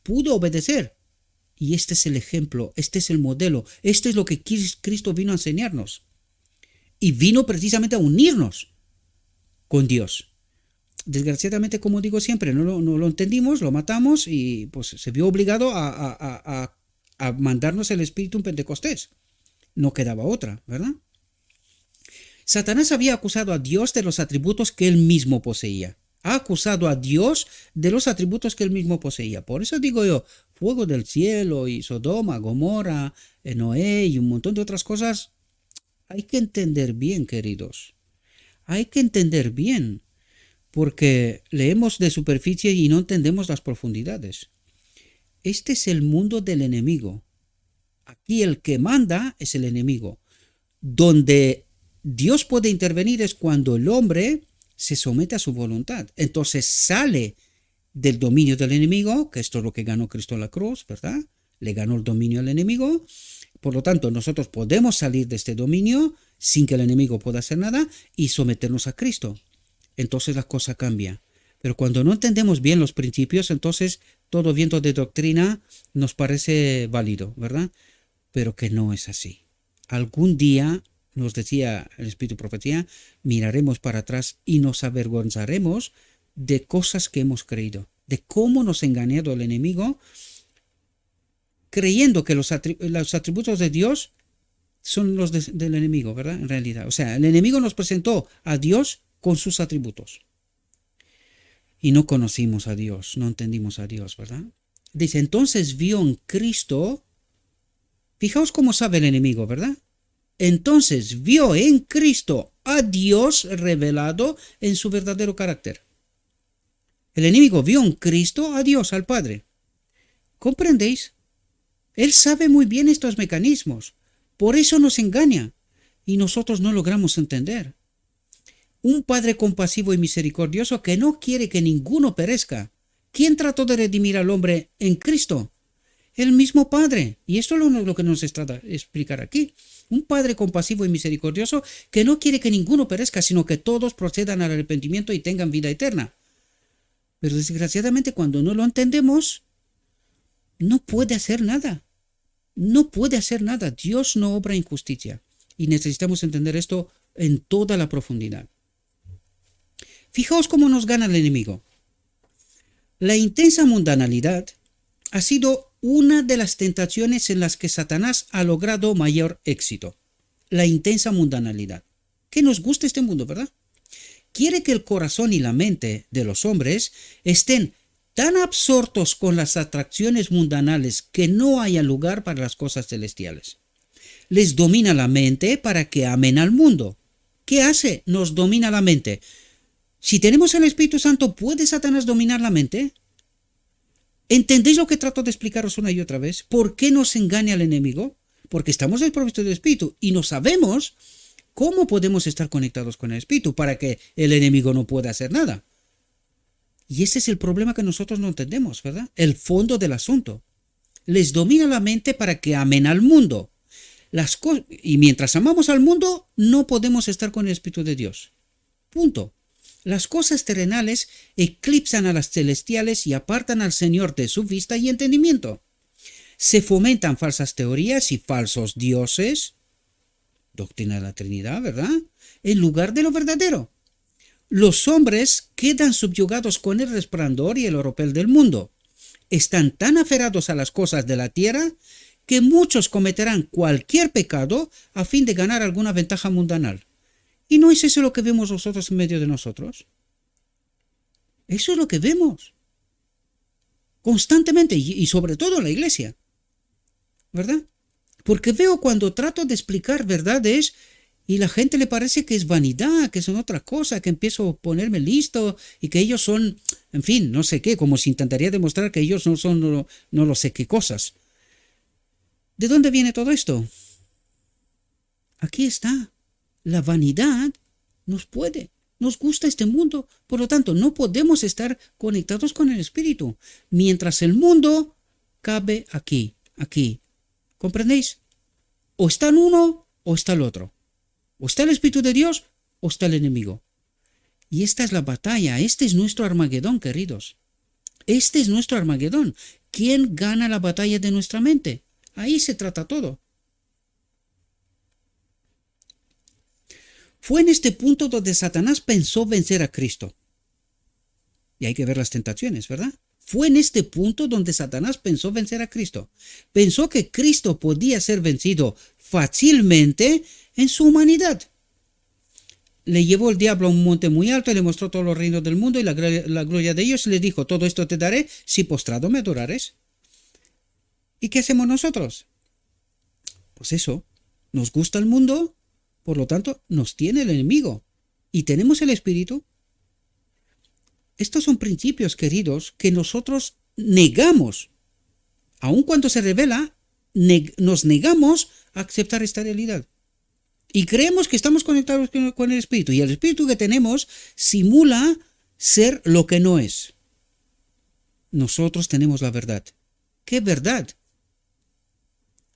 pudo obedecer. Y este es el ejemplo, este es el modelo, este es lo que Cristo vino a enseñarnos. Y vino precisamente a unirnos con Dios. Desgraciadamente, como digo siempre, no lo entendimos, lo matamos y pues se vio obligado a mandarnos el Espíritu en Pentecostés. No quedaba otra, ¿verdad? Satanás había acusado a Dios de los atributos que él mismo poseía. Ha acusado a Dios de los atributos que él mismo poseía. Por eso digo yo, fuego del cielo y Sodoma, Gomorra, Noé y un montón de otras cosas. Hay que entender bien, queridos. Hay que entender bien. porque leemos de superficie y no entendemos las profundidades. Este es el mundo del enemigo. Aquí el que manda es el enemigo. Donde Dios puede intervenir es cuando el hombre se somete a su voluntad. Entonces sale del dominio del enemigo, que esto es lo que ganó Cristo en la cruz, ¿verdad? Le ganó el dominio al enemigo. Por lo tanto, nosotros podemos salir de este dominio sin que el enemigo pueda hacer nada y someternos a Cristo. Entonces la cosa cambia. Pero cuando no entendemos bien los principios, entonces todo viento de doctrina nos parece válido, ¿verdad? Pero que no es así. Algún día, nos decía el Espíritu Profecía, miraremos para atrás y nos avergonzaremos de cosas que hemos creído, de cómo nos ha engañado el enemigo, creyendo que los atributos de Dios son los del enemigo, ¿verdad? En realidad, o sea, el enemigo nos presentó a Dios con sus atributos. Y no conocimos a Dios, no entendimos a Dios, ¿verdad? Dice, entonces vio en Cristo, fijaos cómo sabe el enemigo, ¿verdad? Entonces vio en Cristo a Dios revelado en su verdadero carácter. El enemigo vio en Cristo a Dios, al Padre. ¿Comprendéis? Él sabe muy bien estos mecanismos. Por eso nos engaña y nosotros no logramos entender. Un Padre compasivo y misericordioso que no quiere que ninguno perezca. ¿Quién trató de redimir al hombre en Cristo? El mismo Padre. Y esto es lo que nos trata de explicar aquí. Un Padre compasivo y misericordioso que no quiere que ninguno perezca, sino que todos procedan al arrepentimiento y tengan vida eterna. Pero desgraciadamente cuando no lo entendemos, no puede hacer nada. No puede hacer nada. Dios no obra injusticia. Y necesitamos entender esto en toda la profundidad. Fijaos cómo nos gana el enemigo. La intensa mundanalidad ha sido una de las tentaciones en las que Satanás ha logrado mayor éxito. La intensa mundanalidad. Que nos gusta este mundo, ¿verdad? Quiere que el corazón y la mente de los hombres estén tan absortos con las atracciones mundanales que no haya lugar para las cosas celestiales. Les domina la mente para que amen al mundo. ¿Qué hace? Nos domina la mente. Si tenemos el Espíritu Santo, ¿puede Satanás dominar la mente? ¿Entendéis lo que trato de explicaros una y otra vez? ¿Por qué nos engaña el enemigo? Porque estamos desprovistos del Espíritu y no sabemos cómo podemos estar conectados con el Espíritu para que el enemigo no pueda hacer nada. Y ese es el problema que nosotros no entendemos, ¿verdad? El fondo del asunto. Les domina la mente para que amen al mundo. Y mientras amamos al mundo, no podemos estar con el Espíritu de Dios. Punto. Las cosas terrenales eclipsan a las celestiales y apartan al Señor de su vista y entendimiento. Se fomentan falsas teorías y falsos dioses, doctrina de la Trinidad, ¿verdad?, en lugar de lo verdadero. Los hombres quedan subyugados con el resplandor y el oropel del mundo. Están tan aferrados a las cosas de la tierra que muchos cometerán cualquier pecado a fin de ganar alguna ventaja mundanal. ¿Y no es eso lo que vemos nosotros en medio de nosotros? Eso es lo que vemos constantemente y sobre todo en la iglesia, ¿verdad? Porque veo cuando trato de explicar verdades y la gente le parece que es vanidad, que son otra cosa, que empiezo a ponerme listo y que ellos son, en fin, no sé qué, como si intentaría demostrar que ellos no son no lo sé qué cosas. ¿De dónde viene todo esto? Aquí está. La vanidad nos gusta este mundo, por lo tanto no podemos estar conectados con el Espíritu, mientras el mundo cabe aquí. ¿Comprendéis? O está en uno o está el otro. O está el Espíritu de Dios o está el enemigo. Y esta es la batalla, este es nuestro Armagedón, queridos. Este es nuestro Armagedón. ¿Quién gana la batalla de nuestra mente? Ahí se trata todo. Fue en este punto donde Satanás pensó vencer a Cristo. Y hay que ver las tentaciones, ¿verdad? Fue en este punto donde Satanás pensó vencer a Cristo. Pensó que Cristo podía ser vencido fácilmente en su humanidad. Le llevó el diablo a un monte muy alto y le mostró todos los reinos del mundo y la gloria de ellos y le dijo, todo esto te daré si postrado me adorares. ¿Y qué hacemos nosotros? Pues eso, nos gusta el mundo, por lo tanto nos tiene el enemigo y tenemos el Espíritu. Estos son principios, queridos, que nosotros negamos. Aun cuando se revela, nos negamos a aceptar esta realidad. Y creemos que estamos conectados con el Espíritu. Y el Espíritu que tenemos simula ser lo que no es. Nosotros tenemos la verdad. ¿Qué verdad?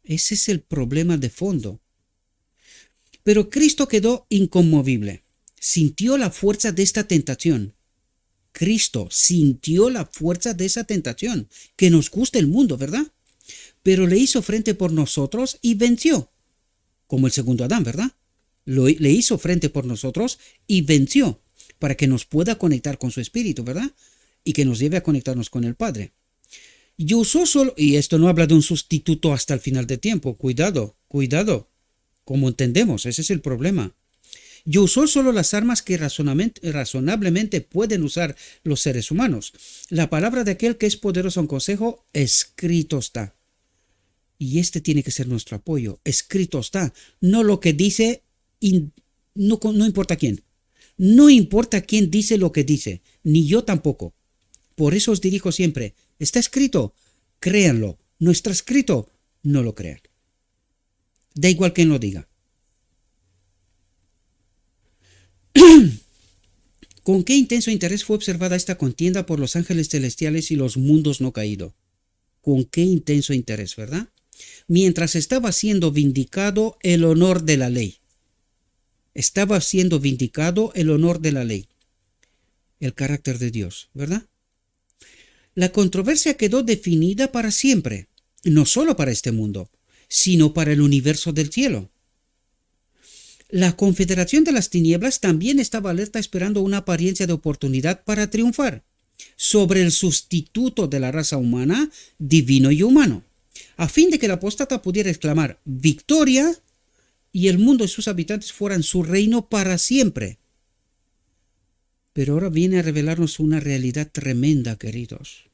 Ese es el problema de fondo. Pero Cristo quedó inconmovible. Sintió la fuerza de esta tentación. Cristo sintió la fuerza de esa tentación. Que nos gusta el mundo, ¿verdad? Pero le hizo frente por nosotros y venció. Como el segundo Adán, ¿verdad? Le hizo frente por nosotros y venció. Para que nos pueda conectar con su Espíritu, ¿verdad? Y que nos lleve a conectarnos con el Padre. Y usó solo, y esto no habla de un sustituto hasta el final de tiempo. Cuidado, cuidado. Como entendemos, ese es el problema. Y usó solo las armas que razonablemente pueden usar los seres humanos. La palabra de aquel que es poderoso en consejo, escrito está. Y este tiene que ser nuestro apoyo. Escrito está. No lo que dice, no importa quién. No importa quién dice lo que dice, ni yo tampoco. Por eso os dirijo siempre, está escrito, créanlo. No está escrito, no lo crean. Da igual quién lo diga. ¿Con qué intenso interés fue observada esta contienda por los ángeles celestiales y los mundos no caídos? Con qué intenso interés, ¿verdad? Mientras estaba siendo vindicado el honor de la ley. Estaba siendo vindicado el honor de la ley. El carácter de Dios, ¿verdad? La controversia quedó definida para siempre, no solo para este mundo, sino para el universo del cielo. La confederación de las tinieblas también estaba alerta esperando una apariencia de oportunidad para triunfar sobre el sustituto de la raza humana, divino y humano, a fin de que el apóstata pudiera exclamar victoria y el mundo y sus habitantes fueran su reino para siempre. Pero ahora viene a revelarnos una realidad tremenda, queridos.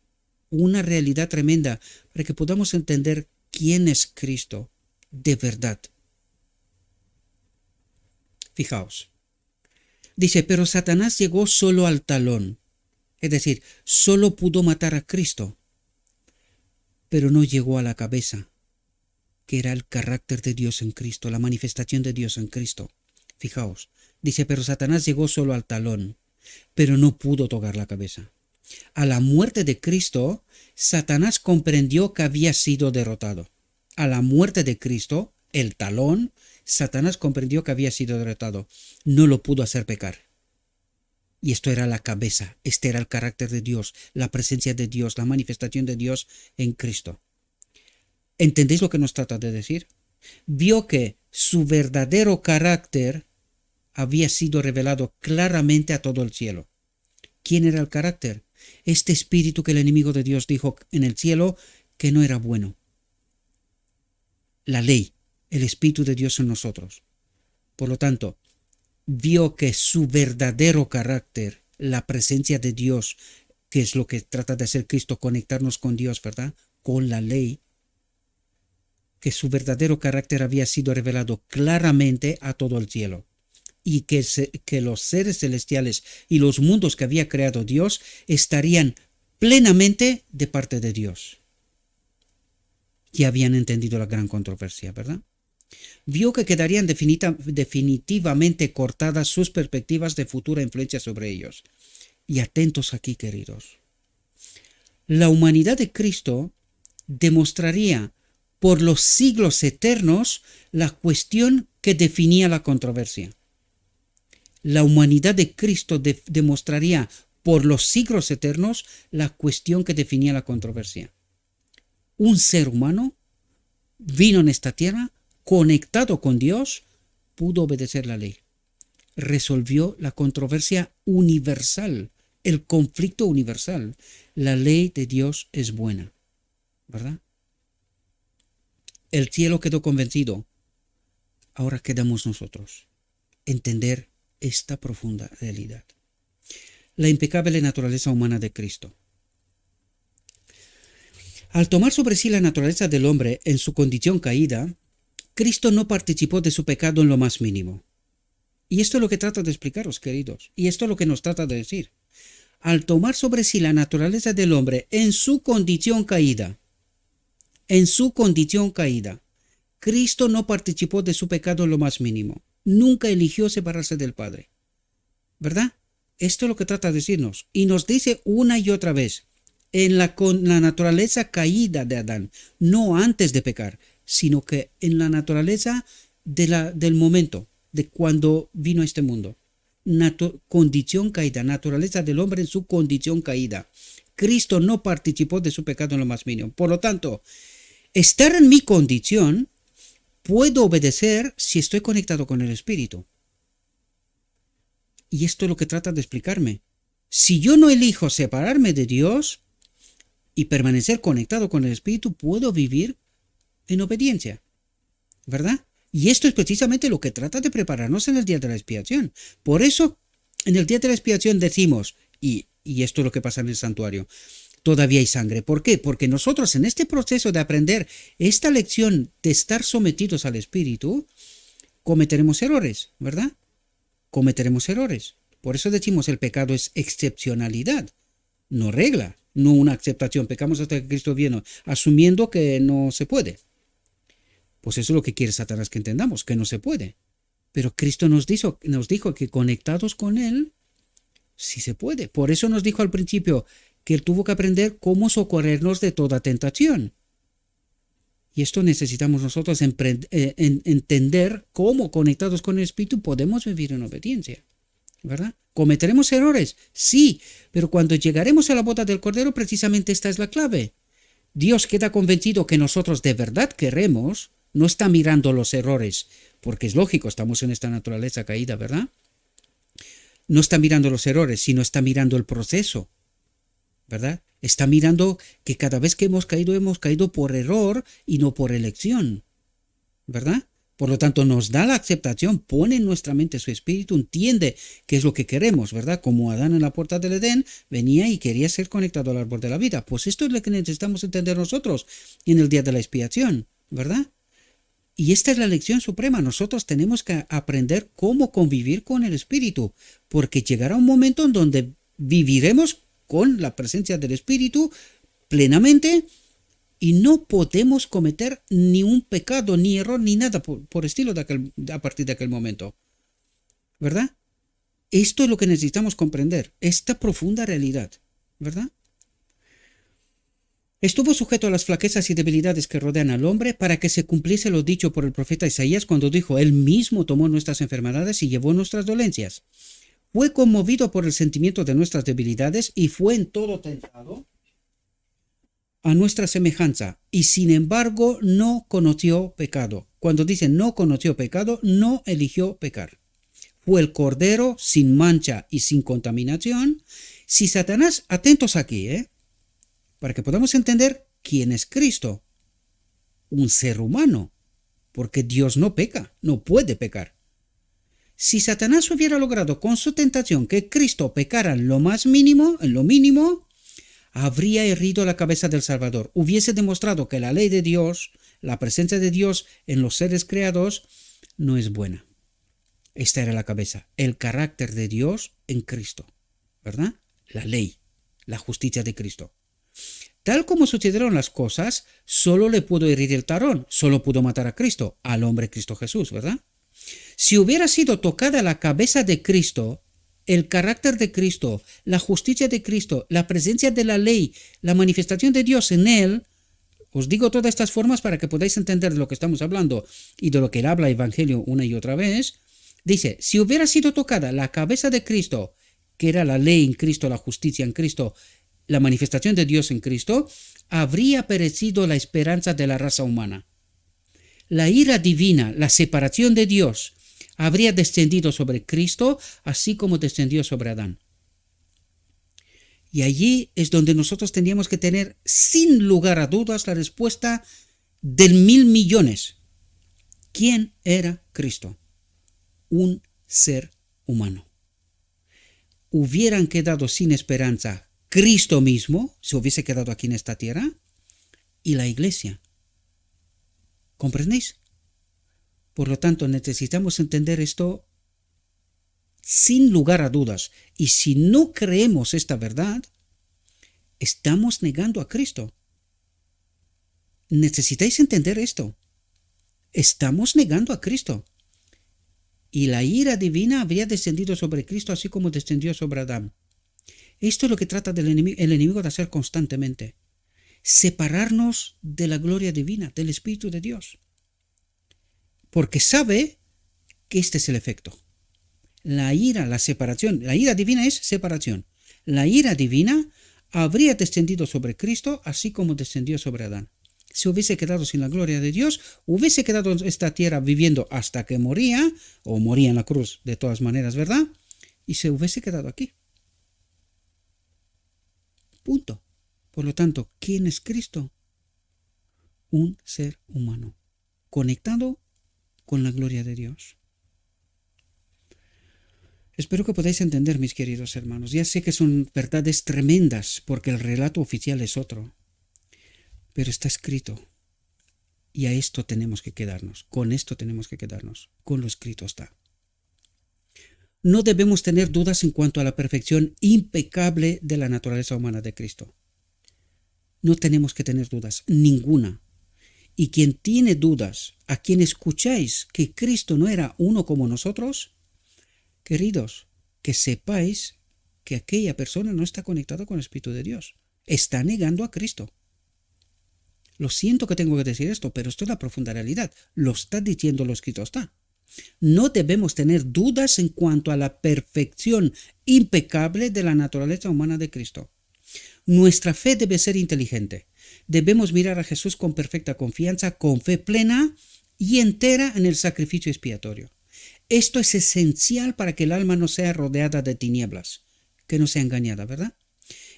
Una realidad tremenda para que podamos entender quién es Cristo de verdad. Fijaos. Dice, pero Satanás llegó solo al talón. Es decir, solo pudo matar a Cristo. Pero no llegó a la cabeza, que era el carácter de Dios en Cristo, la manifestación de Dios en Cristo. Fijaos. Dice, pero Satanás llegó solo al talón, pero no pudo tocar la cabeza. A la muerte de Cristo, Satanás comprendió que había sido derrotado. A la muerte de Cristo, el talón, Satanás comprendió que había sido derrotado. No lo pudo hacer pecar. Y esto era la cabeza, este era el carácter de Dios, la presencia de Dios, la manifestación de Dios en Cristo. ¿Entendéis lo que nos trata de decir? Vio que su verdadero carácter había sido revelado claramente a todo el cielo. ¿Quién era el carácter? Este espíritu que el enemigo de Dios dijo en el cielo que no era bueno. La ley, el espíritu de Dios en nosotros. Por lo tanto, vio que su verdadero carácter, la presencia de Dios, que es lo que trata de hacer Cristo, conectarnos con Dios, ¿verdad? Con la ley, que su verdadero carácter había sido revelado claramente a todo el cielo. Y que los seres celestiales y los mundos que había creado Dios estarían plenamente de parte de Dios. Ya habían entendido la gran controversia, ¿verdad? Vio que quedarían definitivamente cortadas sus perspectivas de futura influencia sobre ellos. Y atentos aquí, queridos. La humanidad de Cristo demostraría por los siglos eternos la cuestión que definía la controversia. La humanidad de Cristo demostraría por los siglos eternos la cuestión que definía la controversia. Un ser humano vino en esta tierra, conectado con Dios, pudo obedecer la ley. Resolvió la controversia universal, el conflicto universal. La ley de Dios es buena, ¿verdad? El cielo quedó convencido. Ahora quedamos nosotros. Entender esta profunda realidad. La impecable naturaleza humana de Cristo. Al tomar sobre sí la naturaleza del hombre en su condición caída, Cristo no participó de su pecado en lo más mínimo. Y esto es lo que trata de explicaros, queridos. Y esto es lo que nos trata de decir. al tomar sobre sí la naturaleza del hombre en su condición caída, Cristo no participó de su pecado en lo más mínimo. Nunca eligió separarse del Padre. ¿Verdad? Esto es lo que trata de decirnos. Y nos dice una y otra vez, con la naturaleza caída de Adán, no antes de pecar, sino que en la naturaleza del momento, de cuando vino a este mundo. Condición caída, naturaleza del hombre en su condición caída. Cristo no participó de su pecado en lo más mínimo. Por lo tanto, estar en mi condición, puedo obedecer si estoy conectado con el Espíritu. Y esto es lo que trata de explicarme. Si yo no elijo separarme de Dios y permanecer conectado con el Espíritu, puedo vivir en obediencia. ¿Verdad? Y esto es precisamente lo que trata de prepararnos en el día de la expiación. Por eso, en el día de la expiación decimos, y esto es lo que pasa en el santuario, todavía hay sangre. ¿Por qué? Porque nosotros en este proceso de aprender esta lección de estar sometidos al Espíritu, cometeremos errores, ¿verdad? Cometeremos errores. Por eso decimos el pecado es excepcionalidad, no regla, no una aceptación. Pecamos hasta que Cristo viene, asumiendo que no se puede. Pues eso es lo que quiere Satanás que entendamos, que no se puede. Pero Cristo nos dijo que conectados con Él, sí se puede. Por eso nos dijo al principio que Él tuvo que aprender cómo socorrernos de toda tentación. Y esto necesitamos nosotros entender cómo conectados con el Espíritu podemos vivir en obediencia. ¿Verdad? ¿Cometeremos errores? Sí, pero cuando llegaremos a la boda del Cordero, precisamente esta es la clave. Dios queda convencido que nosotros de verdad queremos, no está mirando los errores, porque es lógico, estamos en esta naturaleza caída, ¿verdad? No está mirando los errores, sino está mirando el proceso, ¿verdad? Está mirando que cada vez que hemos caído por error y no por elección, ¿verdad? Por lo tanto, nos da la aceptación, pone en nuestra mente su espíritu, entiende qué es lo que queremos, ¿verdad? Como Adán en la puerta del Edén venía y quería ser conectado al árbol de la vida. Pues esto es lo que necesitamos entender nosotros en el día de la expiación, ¿verdad? Y esta es la lección suprema. Nosotros tenemos que aprender cómo convivir con el Espíritu, porque llegará un momento en donde viviremos con la presencia del Espíritu plenamente y no podemos cometer ni un pecado, ni error, ni nada por estilo a partir de aquel momento. ¿Verdad? Esto es lo que necesitamos comprender, esta profunda realidad. ¿Verdad? Estuvo sujeto a las flaquezas y debilidades que rodean al hombre para que se cumpliese lo dicho por el profeta Isaías cuando dijo: Él mismo tomó nuestras enfermedades y llevó nuestras dolencias. Fue conmovido por el sentimiento de nuestras debilidades y fue en todo tentado a nuestra semejanza, y sin embargo no conoció pecado. Cuando dice no conoció pecado, no eligió pecar. Fue el Cordero sin mancha y sin contaminación. Si Satanás, atentos aquí, para que podamos entender quién es Cristo. Un ser humano, porque Dios no peca, no puede pecar. Si Satanás hubiera logrado con su tentación que Cristo pecara en lo más mínimo, habría herido la cabeza del Salvador. Hubiese demostrado que la ley de Dios, la presencia de Dios en los seres creados, no es buena. Esta era la cabeza, el carácter de Dios en Cristo, ¿verdad? La ley, la justicia de Cristo. Tal como sucedieron las cosas, solo le pudo herir el talón, solo pudo matar a Cristo, al hombre Cristo Jesús, ¿verdad? Si hubiera sido tocada la cabeza de Cristo, el carácter de Cristo, la justicia de Cristo, la presencia de la ley, la manifestación de Dios en él, os digo todas estas formas para que podáis entender de lo que estamos hablando y de lo que habla el Evangelio una y otra vez. Dice, si hubiera sido tocada la cabeza de Cristo, que era la ley en Cristo, la justicia en Cristo, la manifestación de Dios en Cristo, habría perecido la esperanza de la raza humana. La ira divina, la separación de Dios, habría descendido sobre Cristo, así como descendió sobre Adán. Y allí es donde nosotros tendríamos que tener, sin lugar a dudas, la respuesta del 1.000.000.000. ¿Quién era Cristo? Un ser humano. Hubieran quedado sin esperanza Cristo mismo, si hubiese quedado aquí en esta tierra, y la iglesia. ¿Comprendéis? Por lo tanto, necesitamos entender esto sin lugar a dudas. Y si no creemos esta verdad, estamos negando a Cristo. Necesitáis entender esto. Estamos negando a Cristo. Y la ira divina habría descendido sobre Cristo así como descendió sobre Adán. Esto es lo que trata el enemigo de hacer constantemente. Separarnos de la gloria divina, del Espíritu de Dios. Porque sabe que este es el efecto. La ira, la separación, la ira divina es separación. La ira divina habría descendido sobre Cristo así como descendió sobre Adán. Si hubiese quedado sin la gloria de Dios, hubiese quedado en esta tierra viviendo hasta que moría, o moría en la cruz de todas maneras, ¿verdad? Y se hubiese quedado aquí. Punto. Por lo tanto, ¿quién es Cristo? Un ser humano, conectado con la gloria de Dios. Espero que podáis entender, mis queridos hermanos. Ya sé que son verdades tremendas, porque el relato oficial es otro. Pero está escrito. Y a esto tenemos que quedarnos. Con esto tenemos que quedarnos. Con lo escrito está. No debemos tener dudas en cuanto a la perfección impecable de la naturaleza humana de Cristo. No tenemos que tener dudas, ninguna. Y quien tiene dudas, a quien escucháis que Cristo no era uno como nosotros, queridos, que sepáis que aquella persona no está conectada con el Espíritu de Dios. Está negando a Cristo. Lo siento que tengo que decir esto, pero esto es la profunda realidad. Lo está diciendo, lo escrito está. No debemos tener dudas en cuanto a la perfección impecable de la naturaleza humana de Cristo. Nuestra fe debe ser inteligente. Debemos mirar a Jesús con perfecta confianza, con fe plena y entera en el sacrificio expiatorio. Esto es esencial para que el alma no sea rodeada de tinieblas, que no sea engañada, ¿verdad?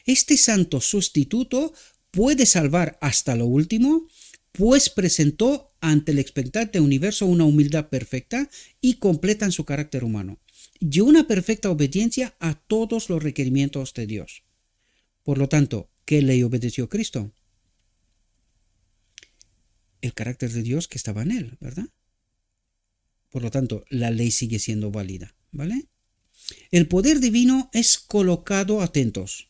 Este santo sustituto puede salvar hasta lo último, pues presentó ante el expectante universo una humildad perfecta y completa en su carácter humano, y una perfecta obediencia a todos los requerimientos de Dios. Por lo tanto, ¿qué ley obedeció Cristo? El carácter de Dios que estaba en él, ¿verdad? Por lo tanto, la ley sigue siendo válida, ¿vale? El poder divino es colocado, atentos,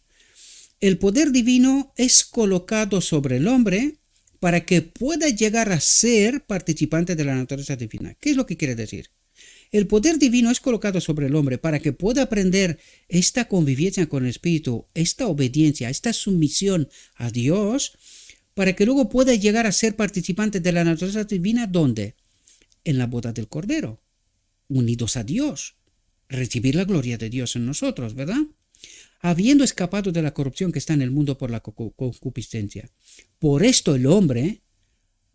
el poder divino es colocado sobre el hombre para que pueda llegar a ser participante de la naturaleza divina. ¿Qué es lo que quiere decir? El poder divino es colocado sobre el hombre para que pueda aprender esta convivencia con el Espíritu, esta obediencia, esta sumisión a Dios, para que luego pueda llegar a ser participante de la naturaleza divina. ¿Dónde? En la boda del Cordero, unidos a Dios, recibir la gloria de Dios en nosotros, ¿verdad? Habiendo escapado de la corrupción que está en el mundo por la concupiscencia. Por esto el hombre,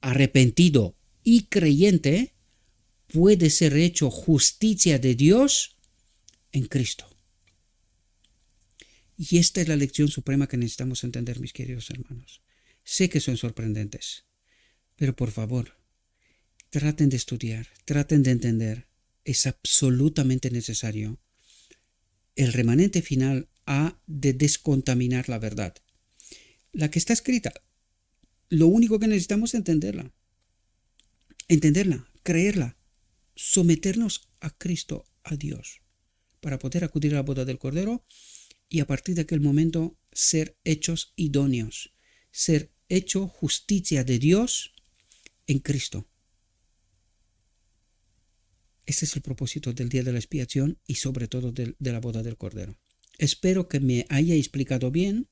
arrepentido y creyente, puede ser hecho justicia de Dios en Cristo. Y esta es la lección suprema que necesitamos entender, mis queridos hermanos. Sé que son sorprendentes, pero por favor, traten de estudiar, traten de entender. Es absolutamente necesario. El remanente final ha de descontaminar la verdad. La que está escrita. Lo único que necesitamos es entenderla. Entenderla, creerla, someternos a Cristo, a Dios, para poder acudir a la boda del Cordero y a partir de aquel momento ser hechos idóneos, ser hecho justicia de Dios en Cristo. Este es el propósito del día de la expiación y sobre todo de la boda del Cordero. Espero que me haya explicado bien,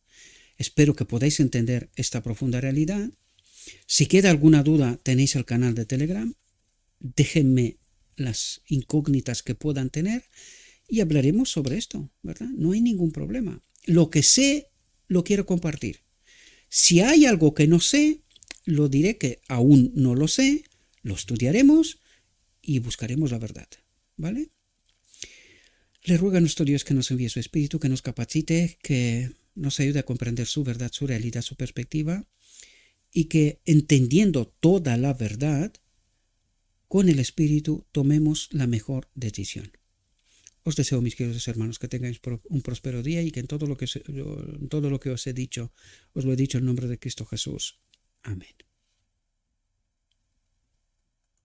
espero que podáis entender esta profunda realidad. Si queda alguna duda, tenéis el canal de Telegram, déjenme las incógnitas que puedan tener y hablaremos sobre esto, ¿verdad? No hay ningún problema. Lo que sé, lo quiero compartir. Si hay algo que no sé, lo diré que aún no lo sé, lo estudiaremos y buscaremos la verdad, ¿vale? Le ruego a nuestro Dios que nos envíe su Espíritu, que nos capacite, que nos ayude a comprender su verdad, su realidad, su perspectiva, y que entendiendo toda la verdad, con el Espíritu tomemos la mejor decisión. Os deseo, mis queridos hermanos, que tengáis un próspero día y que en todo lo que os he dicho, os lo he dicho en nombre de Cristo Jesús. Amén.